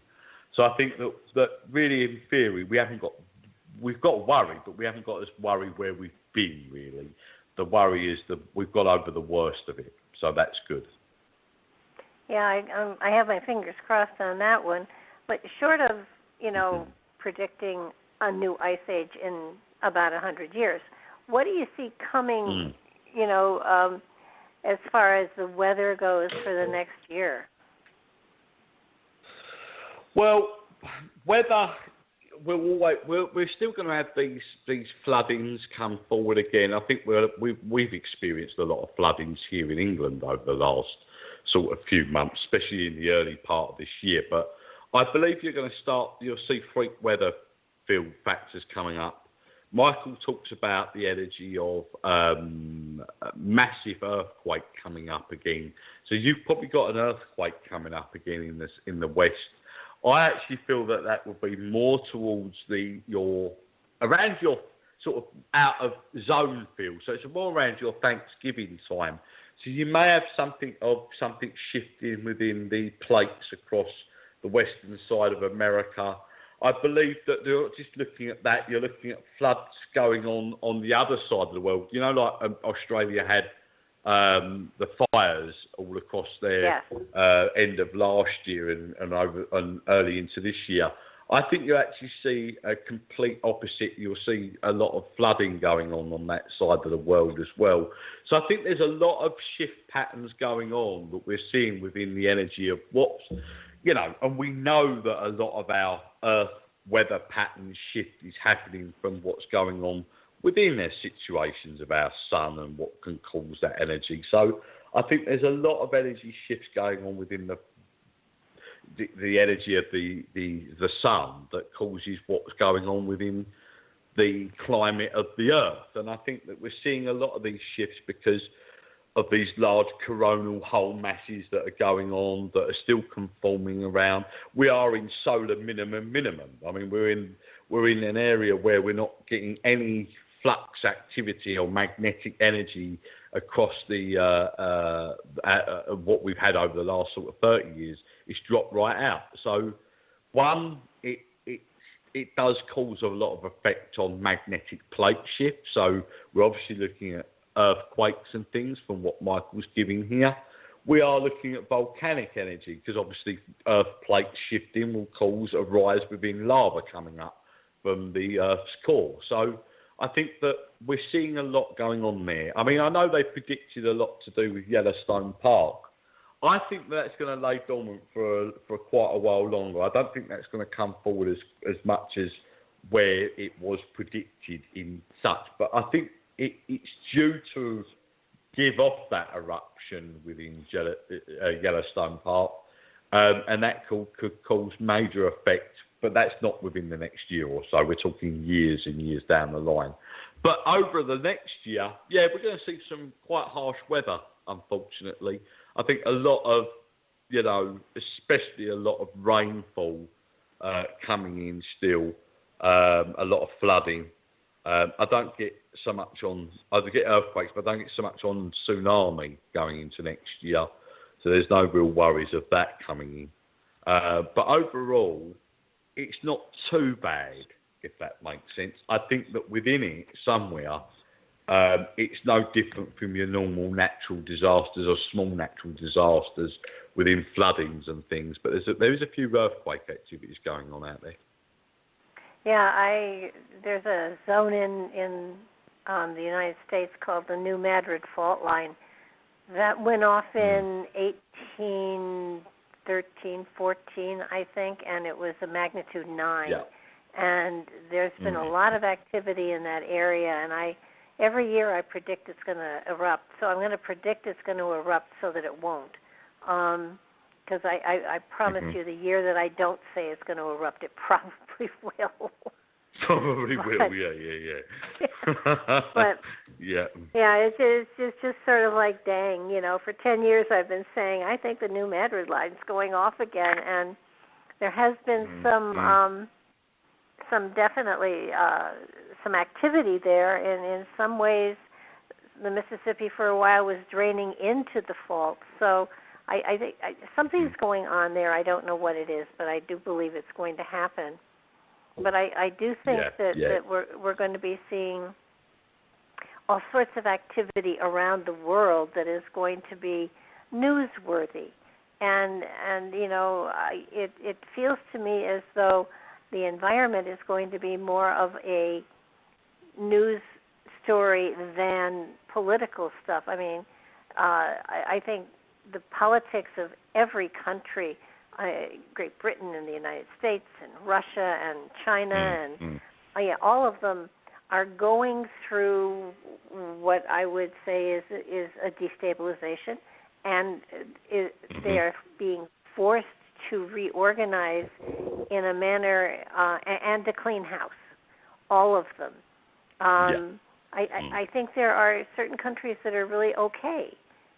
So I think that really, in theory, we've got worry, but we haven't got as worry where we've been, really. The worry is that we've got over the worst of it, so that's good. Yeah, I have my fingers crossed on that one. But short of, predicting a new ice age in about 100 years, what do you see coming, as far as the weather goes for the next year? Well, weather, we're still going to have these floodings come forward again. I think we've experienced a lot of floodings here in England over the last sort of few months, especially in the early part of this year. But I believe you'll see freak weather field factors coming up. Michael talks about the energy of massive earthquake coming up again. So you've probably got an earthquake coming up again in the west. I actually feel that will be more towards around your sort of out of zone field. So it's more around your Thanksgiving time. So you may have something shifting within the plates across the western side of America. I believe that you're just looking at that. You're looking at floods going on the other side of the world. Like Australia had the fires all across there end of last year and early into this year. I think you actually see a complete opposite. You'll see a lot of flooding going on that side of the world as well. So I think there's a lot of shift patterns going on that we're seeing within the energy of what's, and we know that a lot of our Earth weather pattern shift is happening from what's going on within their situations of our sun and what can cause that energy. So I think there's a lot of energy shifts going on within the energy of the sun that causes what's going on within the climate of the Earth. And I think that we're seeing a lot of these shifts because of these large coronal hole masses that are going on, that are still conforming around. We are in solar minimum. I mean, we're in an area where we're not getting any flux activity or magnetic energy across what we've had over the last sort of 30 years. It's dropped right out. So, one, it does cause a lot of effect on magnetic plate shift. So we're obviously looking at earthquakes and things from what Michael's giving here. We are looking at volcanic energy because obviously earth plate shifting will cause a rise within lava coming up from the Earth's core. So I think that we're seeing a lot going on there. I mean, I know they predicted a lot to do with Yellowstone Park. I think that's going to lay dormant for quite a while longer. I don't think that's going to come forward as much as where it was predicted in such. But I think it's due to give off that eruption within Yellowstone Park, and that could cause major effect. But that's not within the next year or so. We're talking years and years down the line. But over the next year, yeah, we're going to see some quite harsh weather, unfortunately. I think a lot of, especially a lot of rainfall coming in still, a lot of flooding. I don't get so much on, I get earthquakes, but I don't get so much on tsunami going into next year. So there's no real worries of that coming in. But overall, it's not too bad, if that makes sense. I think that within it, somewhere, it's no different from your normal natural disasters or small natural disasters within floodings and things. But there is a few earthquake activities going on out there. Yeah, there's a zone in the United States called the New Madrid Fault Line that went off in 1813, 14, I think, and it was a magnitude 9. Yeah. And there's been a lot of activity in that area, and every year I predict it's going to erupt. So I'm going to predict it's going to erupt so that it won't. Because I promise you, the year that I don't say it's going to erupt, it probably will. Probably will, yeah. But yeah, it's just sort of like, dang, for 10 years I've been saying I think the New Madrid line's going off again, and there has been some definitely some activity there, and in some ways the Mississippi for a while was draining into the fault. So I think something's going on there. I don't know what it is, but I do believe it's going to happen. But I do think that we're going to be seeing all sorts of activity around the world that is going to be newsworthy, and it feels to me as though the environment is going to be more of a news story than political stuff. I mean, I think the politics of every country, Great Britain and the United States and Russia and China and all of them are going through what I would say is a destabilization, and they are being forced to reorganize in a manner and to clean house, all of them. I think there are certain countries that are really okay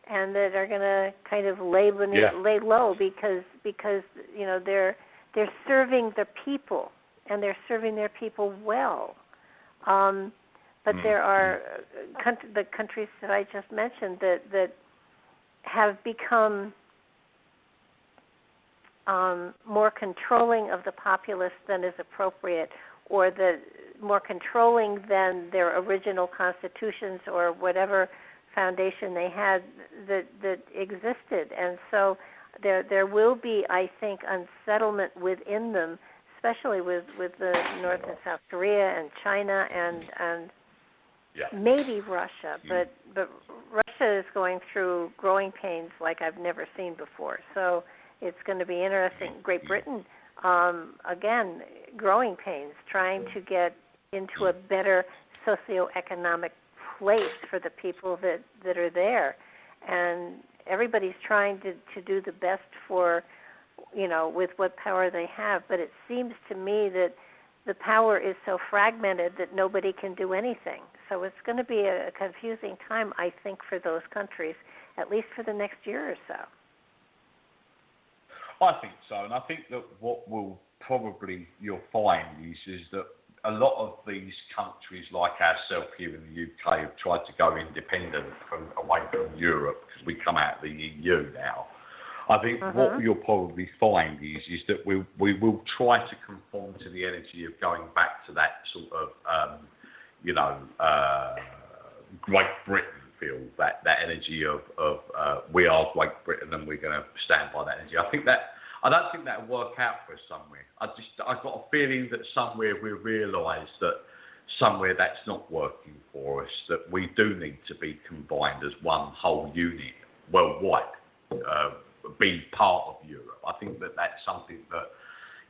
and that are going to kind of lay low because they're serving the people, and they're serving their people well. But there are the countries that I just mentioned that have become more controlling of the populace than is appropriate, or more controlling than their original constitutions or whatever foundation they had that existed. And so there will be, I think, unsettlement within them, especially with the North and South Korea and China and maybe Russia. But Russia is going through growing pains like I've never seen before. So it's going to be interesting. Great Britain, again, growing pains, trying to get into a better socioeconomic place for the people that are there. And everybody's trying to do the best for, with what power they have. But it seems to me that the power is so fragmented that nobody can do anything. So it's going to be a confusing time, I think, for those countries, at least for the next year or so. I think so, and I think that what you'll find is that a lot of these countries, like ourselves here in the UK, have tried to go independent away from Europe because we come out of the EU now. I think what you'll probably find is that we will try to conform to the energy of going back to that sort of, Great Britain feel, that energy of we are Great Britain and we're going to stand by that energy. I don't think that'll work out for us somewhere. I've got a feeling that somewhere we realise that somewhere that's not working for us, that we do need to be combined as one whole unit worldwide, be part of Europe. I think that that's something that,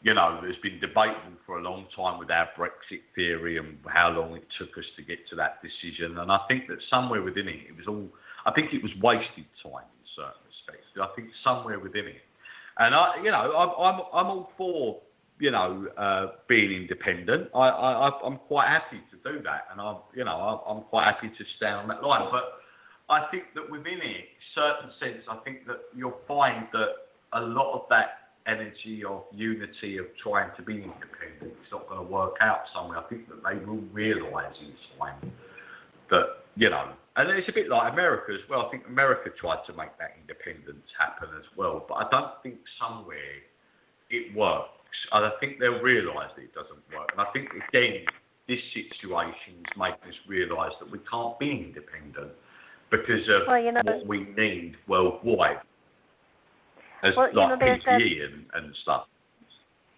there's been debatable for a long time with our Brexit theory and how long it took us to get to that decision. And I think that somewhere within it, I think it was wasted time in certain respects. I think somewhere within it. And I'm all for, being independent. I'm quite happy to do that. And I'm quite happy to stand on that line. But I think that within it, certain sense, I think that you'll find that a lot of that energy of unity of trying to be independent is not going to work out somewhere. I think that they will realise in time that, and it's a bit like America as well. I think America tried to make that independence happen as well, but I don't think somewhere it works. And I think they'll realise that it doesn't work. And I think, again, this situation is making us realise that we can't be independent because of what we need worldwide. As like PPE and stuff.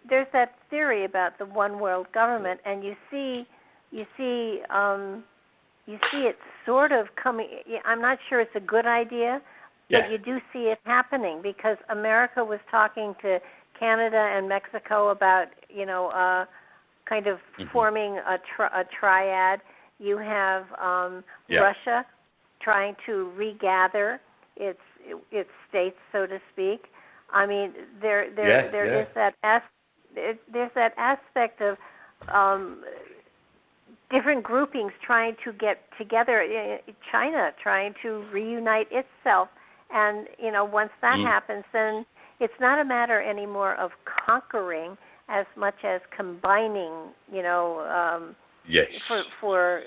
There's that theory about the one world government, and you see it sort of coming. I'm not sure it's a good idea, but you do see it happening because America was talking to Canada and Mexico about kind of forming a triad. You have Russia trying to regather its states, so to speak. I mean, there is that there's that aspect of different groupings trying to get together. China trying to reunite itself, and once that happens, then it's not a matter anymore of conquering as much as combining. For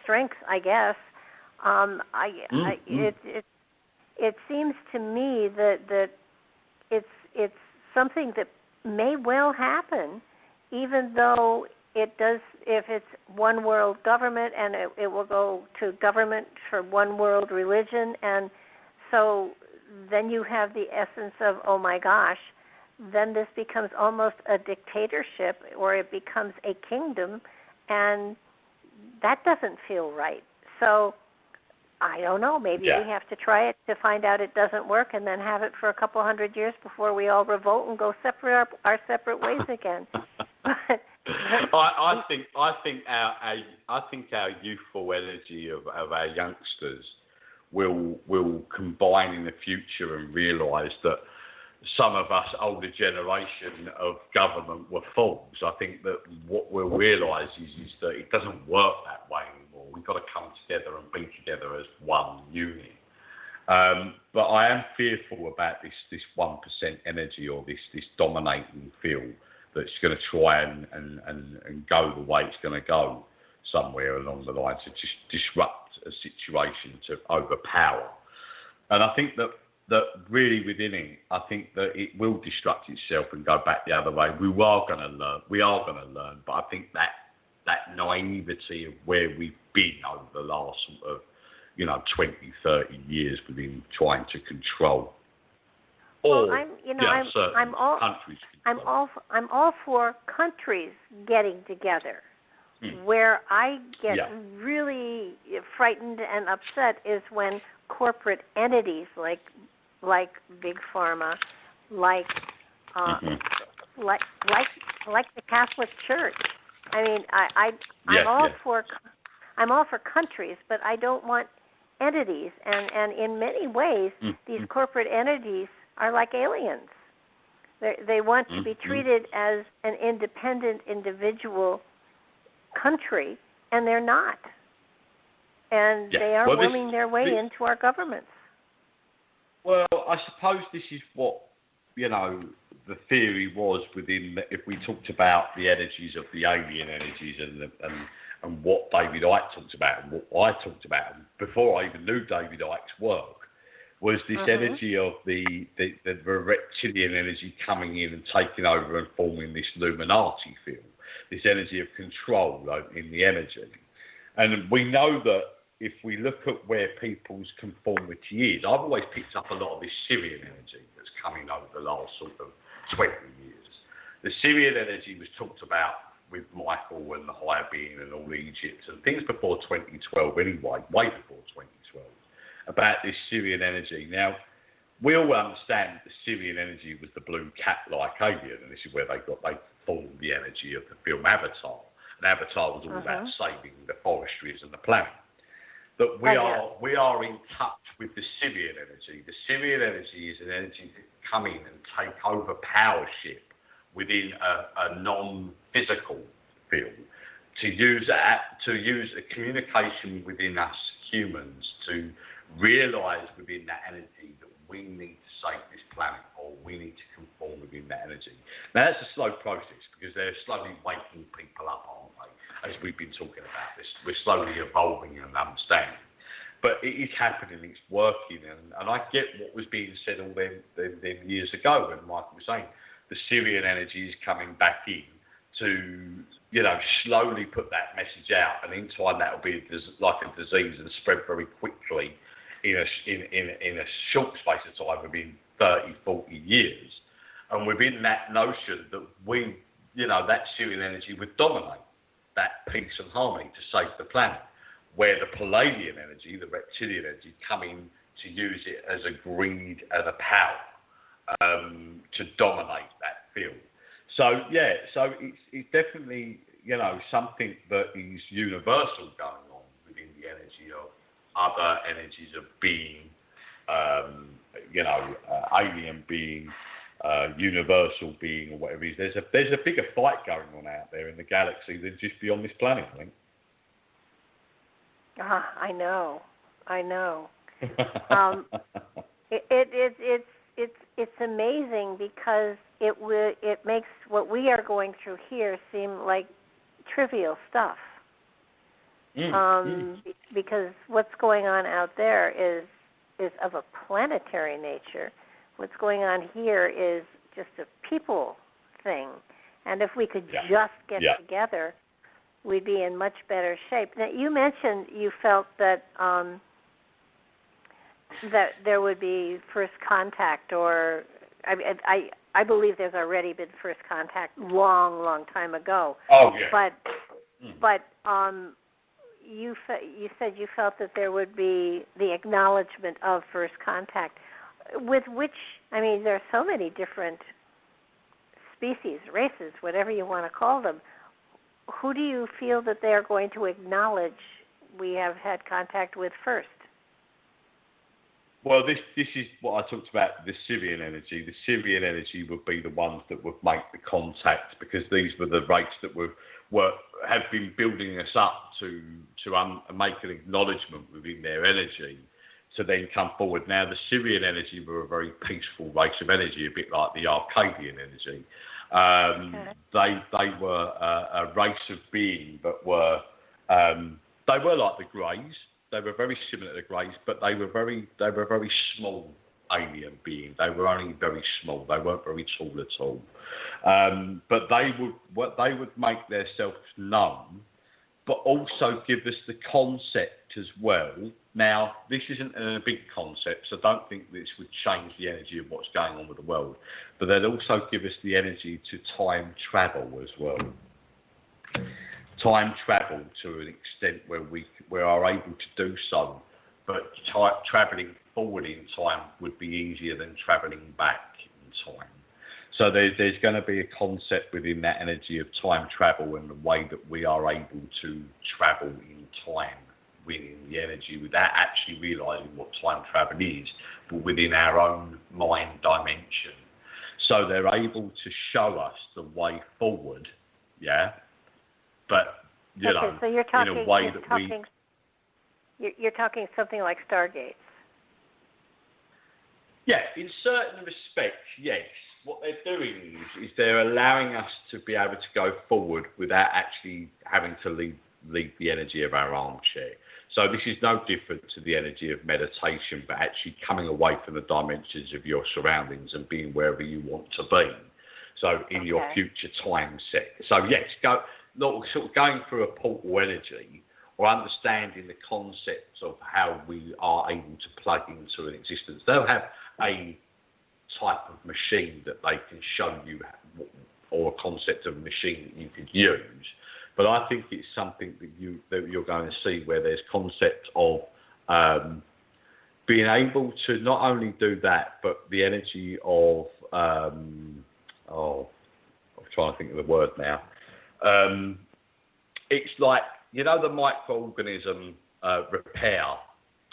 strength, I guess. It seems to me that it's something that may well happen, even though it does. If it's one world government, and it will go to government for one world religion, and so then you have the essence of, oh my gosh, then this becomes almost a dictatorship, or it becomes a kingdom, and that doesn't feel right. So I don't know. Maybe we have to try it to find out it doesn't work, and then have it for a couple 100 years before we all revolt and go our separate ways again. I think our youthful energy of our youngsters will combine in the future and realise that some of us older generation of government were fools. I think that what we'll realise is that it doesn't work that way anymore. We've got to come together and be together as one unit. But I am fearful about this 1% energy, or this dominating field that's going to try and go the way it's going to go somewhere along the line to just disrupt a situation, to overpower. And I think that really within it, I think that it will destruct itself and go back the other way. We are going to learn, but I think that naivety of where we've been over the last sort of 20, 30 years within trying to control. I'm all for countries getting together. Where I get really frightened and upset is when corporate entities like Big Pharma, like the Catholic Church. I mean, I'm all for countries, but I don't want entities. And in many ways, these corporate entities are like aliens. They want to be treated as an independent individual country, and they're not. And they are worming their way into our governments. Well, I suppose this is what, the theory was within, if we talked about the energies of the alien energies and what David Icke talked about and what I talked about, and before I even knew David Icke's work, was this energy of the reptilian energy coming in and taking over and forming this Illuminati field, this energy of control in the energy. And we know that if we look at where people's conformity is, I've always picked up a lot of this Syrian energy that's coming over the last sort of 20 years. The Syrian energy was talked about with Michael and the higher being and all Egypt and things before 2012 anyway, way before 2012, about this Syrian energy. Now, we all understand that the Syrian energy was the blue cat-like alien, and this is where they formed the energy of the film Avatar. And Avatar was all about saving the forestries and the planet. But we are in touch with the Syrian energy. The Syrian energy is an energy that can come in and take over powership within a non-physical field, to use a communication within us humans to realise within that energy that we need to save this planet, or we need to conform within that energy. Now that's a slow process because they're slowly waking people up, aren't they? As we've been talking about this, we're slowly evolving and understanding. But it is happening, it's working, and I get what was being said all them years ago when Michael was saying the Syrian energy is coming back in to, slowly put that message out, and in time that will be like a disease and spread very quickly in a short space of time, within 30, 40 years. And within that notion that that Syrian energy would dominate that peace and harmony to save the planet, where the Palladian energy, the reptilian energy, come in to use it as a greed and a power to dominate that field. So it's definitely something that is universal going on within the energy of other energies of being, alien being, universal being, or whatever it is. There's a bigger fight going on out there in the galaxy than just beyond this planet, I think. I know. It's amazing because it makes what we are going through here seem like trivial stuff. Because what's going on out there is of a planetary nature. What's going on here is just a people thing. And if we could just get together, we'd be in much better shape. Now, you mentioned you felt that that there would be first contact, or I believe there's already been first contact long time ago. Oh yeah. But you said you felt that there would be the acknowledgement of first contact, with which, there are so many different species, races, whatever you want to call them. Who do you feel that they are going to acknowledge we have had contact with first? Well, this is what I talked about, the Syrian energy. The Syrian energy would be the ones that would make the contact, because these were the race that have been building us up to make an acknowledgement within their energy to then come forward. Now, the Syrian energy were a very peaceful race of energy, a bit like the Arcadian energy. They were a race of being, but they were like the Greys. They were very similar to the Greys, but they were very small alien beings. They were only very small. They weren't very tall at all. But they would make themselves known, but also give us the concept as well. Now, this isn't a big concept, so don't think this would change the energy of what's going on with the world. But they'd also give us the energy to time travel as well. Time travel to an extent where we are able to do so, but travelling forward in time would be easier than travelling back in time. So there's going to be a concept within that energy of time travel and the way that we are able to travel in time within the energy without actually realising what time travel is, but within our own mind dimension. So they're able to show us the way forward, but so you're talking, in a way you're talking something like Stargates. Yeah, in certain respects, yes. What they're doing is they're allowing us to be able to go forward without actually having to leave leave the energy of our armchair. So this is no different to the energy of meditation, but actually coming away from the dimensions of your surroundings and being wherever you want to be. So in your future time set. So yes, sort of going through a portal energy, or understanding the concepts of how we are able to plug into an existence. They'll have a type of machine that they can show you, or a concept of a machine that you could use. But I think it's something that you're going to see where there's concept of being able to not only do that, but the energy of I'm trying to think of the word now. It's like, you know, the microorganism repair,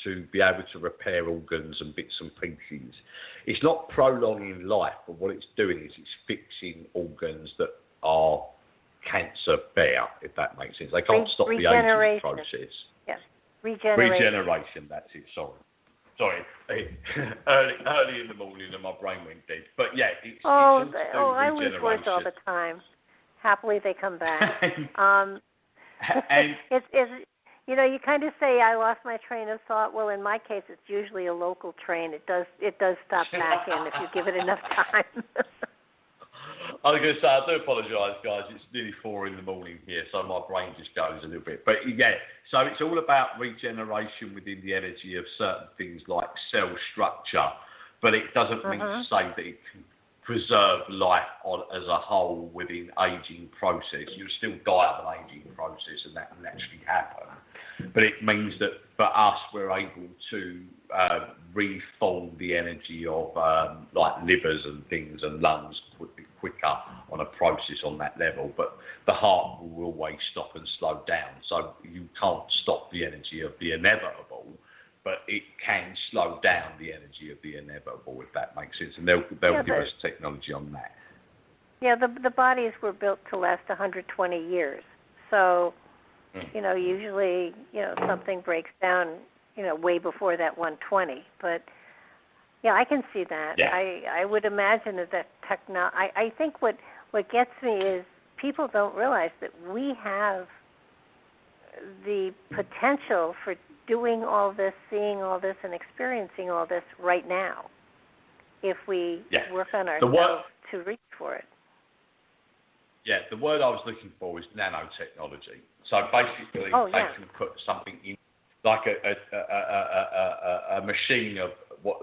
to be able to repair organs and bits and pieces. It's not prolonging life, but what it's doing is it's fixing organs that are cancer bare, if that makes sense. They can't stop the aging process. Yes, regeneration. That's it. Sorry. early in the morning and my brain went dead. But yeah, it's I lose words all the time. Happily, they come back. And it's you know, you kind of say I lost my train of thought. Well, in my case, it's usually a local train. It does stop back in if you give it enough time. I was going to say, I do apologise, guys. It's nearly 4 in the morning here, so my brain just goes a little bit. But yeah, so it's all about regeneration within the energy of certain things like cell structure. But it doesn't mean to say that it can preserve life as a whole within aging process. You'll still die of an aging process, and that will naturally happen. But it means that for us, we're able to reform the energy of like livers and things and lungs quicker on a process on that level. But the heart will always stop and slow down. So you can't stop the energy of the inevitable, but it can slow down the energy of the inevitable, if that makes sense. And they'll give us technology on that. Yeah, the bodies were built to last 120 years. So, you know, usually, you know, something breaks down, you know, way before that 120. But, yeah, I can see that. Yeah. I would imagine that I think what gets me is people don't realize that we have the potential for doing all this, seeing all this, and experiencing all this right now if we work on ourselves to reach for it. Yeah, the word I was looking for was nanotechnology. So basically, they can put something in, like a machine of what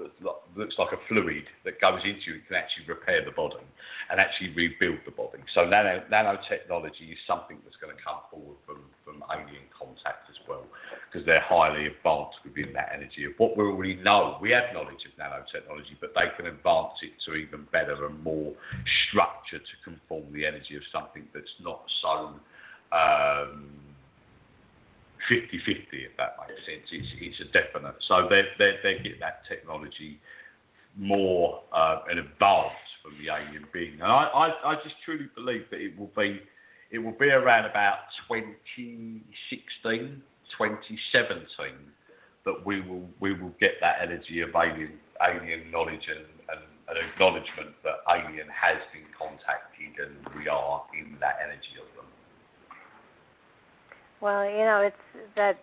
looks like a fluid that goes into it, can actually repair the body and actually rebuild the body. So nanotechnology is something that's going to come forward from alien contact as well, because they're highly advanced within that energy of what we already know. We have knowledge of nanotechnology, but they can advance it to even better and more structure to conform the energy of something that's not so 50-50, if that makes sense. It's a definite. So they get that technology more and advanced from the alien being. And I just truly believe that it will be around about 2016, 2017 that we will get that energy of alien knowledge and an acknowledgement that alien has been contacted and we are in that energy of them. Well, you know, it's that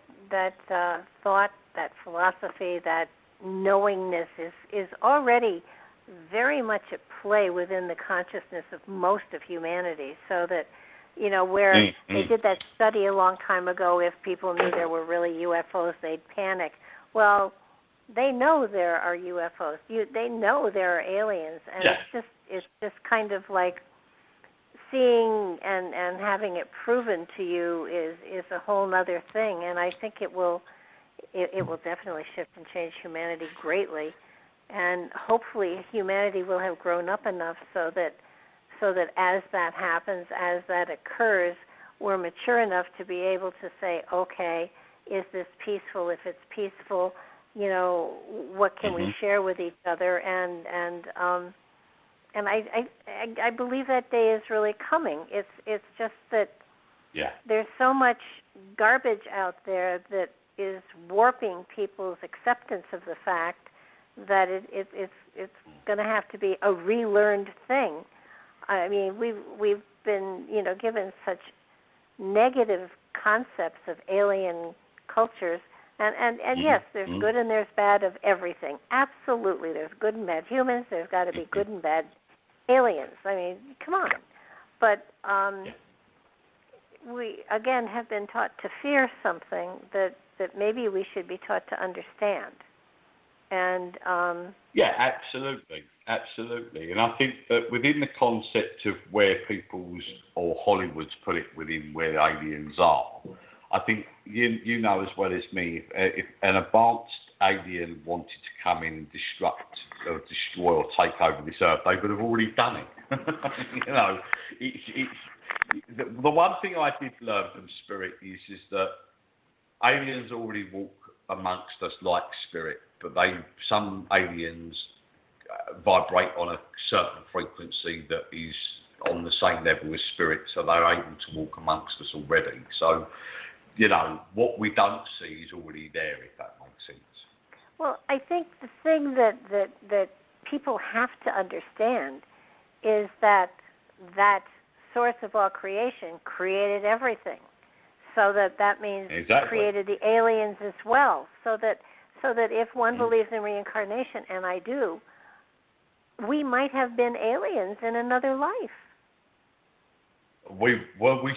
thought, that philosophy, that knowingness is already very much at play within the consciousness of most of humanity. So that, you know, where they did that study a long time ago, if people knew there were really UFOs, they'd panic. Well, they know there are UFOs. They know there are aliens, and it's just kind of like seeing and having it proven to you is a whole other thing, and I think it will definitely shift and change humanity greatly, and hopefully humanity will have grown up enough so that as that happens, as that occurs, we're mature enough to be able to say, okay, is this peaceful? If it's peaceful, you know, what can we share with each other? And I believe that day is really coming. It's just that there's so much garbage out there that is warping people's acceptance of the fact that it's going to have to be a relearned thing. I mean, we've been, you know, given such negative concepts of alien cultures. And yes, there's good and there's bad of everything. Absolutely, there's good and bad humans. There's got to be good and bad aliens. I mean, come on. But we, again, have been taught to fear something that maybe we should be taught to understand. And yeah, absolutely. And I think that within the concept of where people's, or Hollywood's put it within where aliens are, I think you know as well as me, if an advanced alien wanted to come in and destroy or take over this earth, they would have already done it. You know, the one thing I did learn from Spirit is that aliens already walk amongst us like spirit, but some aliens vibrate on a certain frequency that is on the same level as spirit, so they're able to walk amongst us already. So, you know, what we don't see is already there, if that makes sense. Well, I think the thing that people have to understand is that source of all creation created everything. So that means created the aliens as well. So that if one believes in reincarnation, and I do, we might have been aliens in another life. We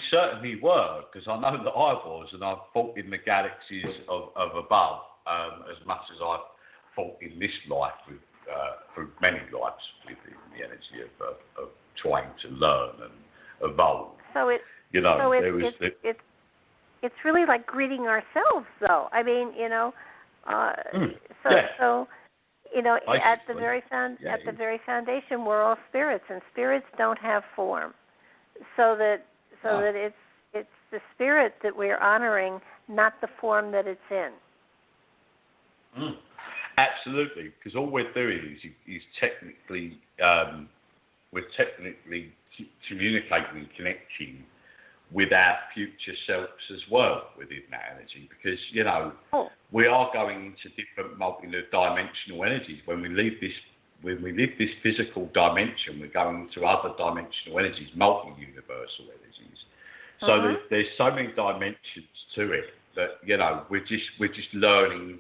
certainly were, because I know that I was, and I've fought in the galaxies of above as much as I've fought in this life through many lives within the energy of trying to learn and evolve. So it's really like greeting ourselves, though. I mean, you know, so you know, basically, at the very foundation, we're all spirits, and spirits don't have form. So that it's the spirit that we're honoring, not the form that it's in. Absolutely, because all we're doing is technically communicating and connecting with our future selves as well within that energy, because you know we are going into different multi-dimensional energies. When we leave this physical dimension, we're going into other dimensional energies, multi-universal energies. So there's so many dimensions to it that you know we're just learning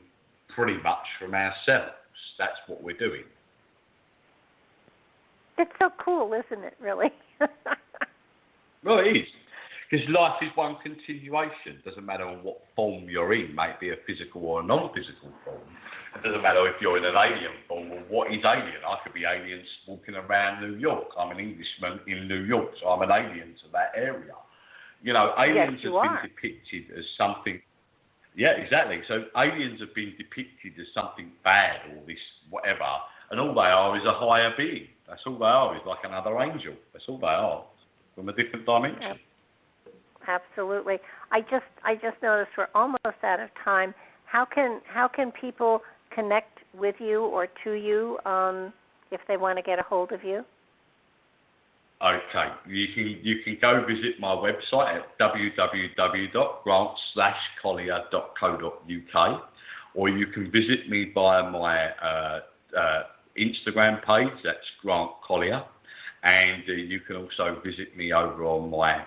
pretty much from ourselves. That's what we're doing. It's so cool, isn't it? Really. Well, it is. Because life is one continuation. It doesn't matter what form you're in, may it be a physical or a non-physical form. It doesn't matter if you're in an alien form or what is alien. I could be aliens walking around New York. I'm an Englishman in New York, so I'm an alien to that area. You know, aliens have been depicted as something... Yeah, exactly. So aliens have been depicted as something bad or this whatever, and all they are is a higher being. That's all they are, is like another angel. That's all they are, from a different dimension. Yep. Absolutely. I just noticed we're almost out of time. How can people connect with you or to you if they want to get a hold of you? Okay, you can go visit my website at www.grant-colyer.co.uk, or you can visit me via my Instagram page. That's Grant Colyer. And you can also visit me over on my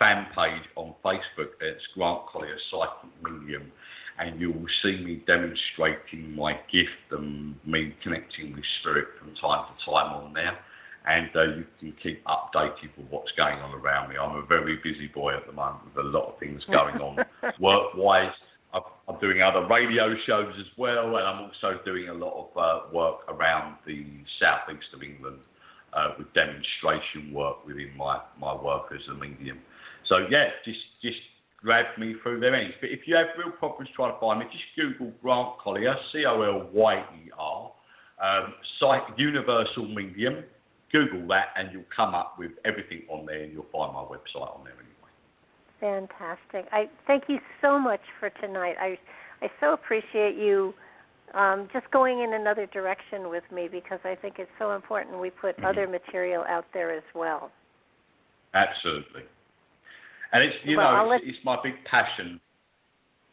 fan page on Facebook. It's Grant Colyer Psychic Medium. And you will see me demonstrating my gift and me connecting with spirit from time to time on there. And you can keep updated with what's going on around me. I'm a very busy boy at the moment with a lot of things going on work-wise. I'm doing other radio shows as well. And I'm also doing a lot of work around the southeast of England. With demonstration work within my work as a medium. So yeah, just grab me through their ends. But if you have real problems trying to find me, just Google Grant Colyer, Colyer, Universal Medium. Google that and you'll come up with everything on there, and you'll find my website on there anyway. Fantastic. I thank you so much for tonight. I so appreciate you just going in another direction with me, because I think it's so important we put other material out there as well. Absolutely. And it's it's my big passion.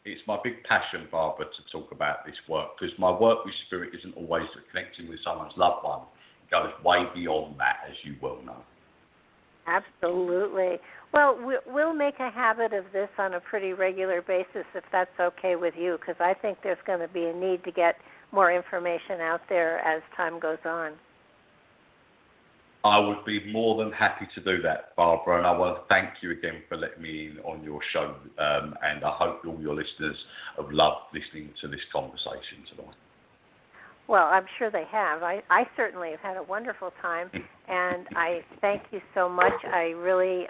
It's my big passion, Barbara, to talk about this work, because my work with spirit isn't always connecting with someone's loved one. It goes way beyond that, as you well know. Absolutely. Well, we'll make a habit of this on a pretty regular basis if that's okay with you, because I think there's going to be a need to get more information out there as time goes on. I would be more than happy to do that, Barbara, and I want to thank you again for letting me in on your show, and I hope all your listeners have loved listening to this conversation tonight. Well, I'm sure they have. I certainly have had a wonderful time, and I thank you so much. I really,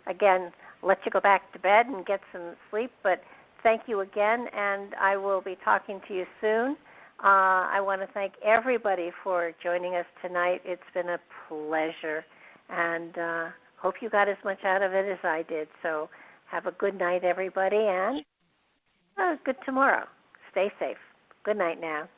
again, let you go back to bed and get some sleep, but thank you again, and I will be talking to you soon. I want to thank everybody for joining us tonight. It's been a pleasure, and hope you got as much out of it as I did. So have a good night, everybody, and good tomorrow. Stay safe. Good night now.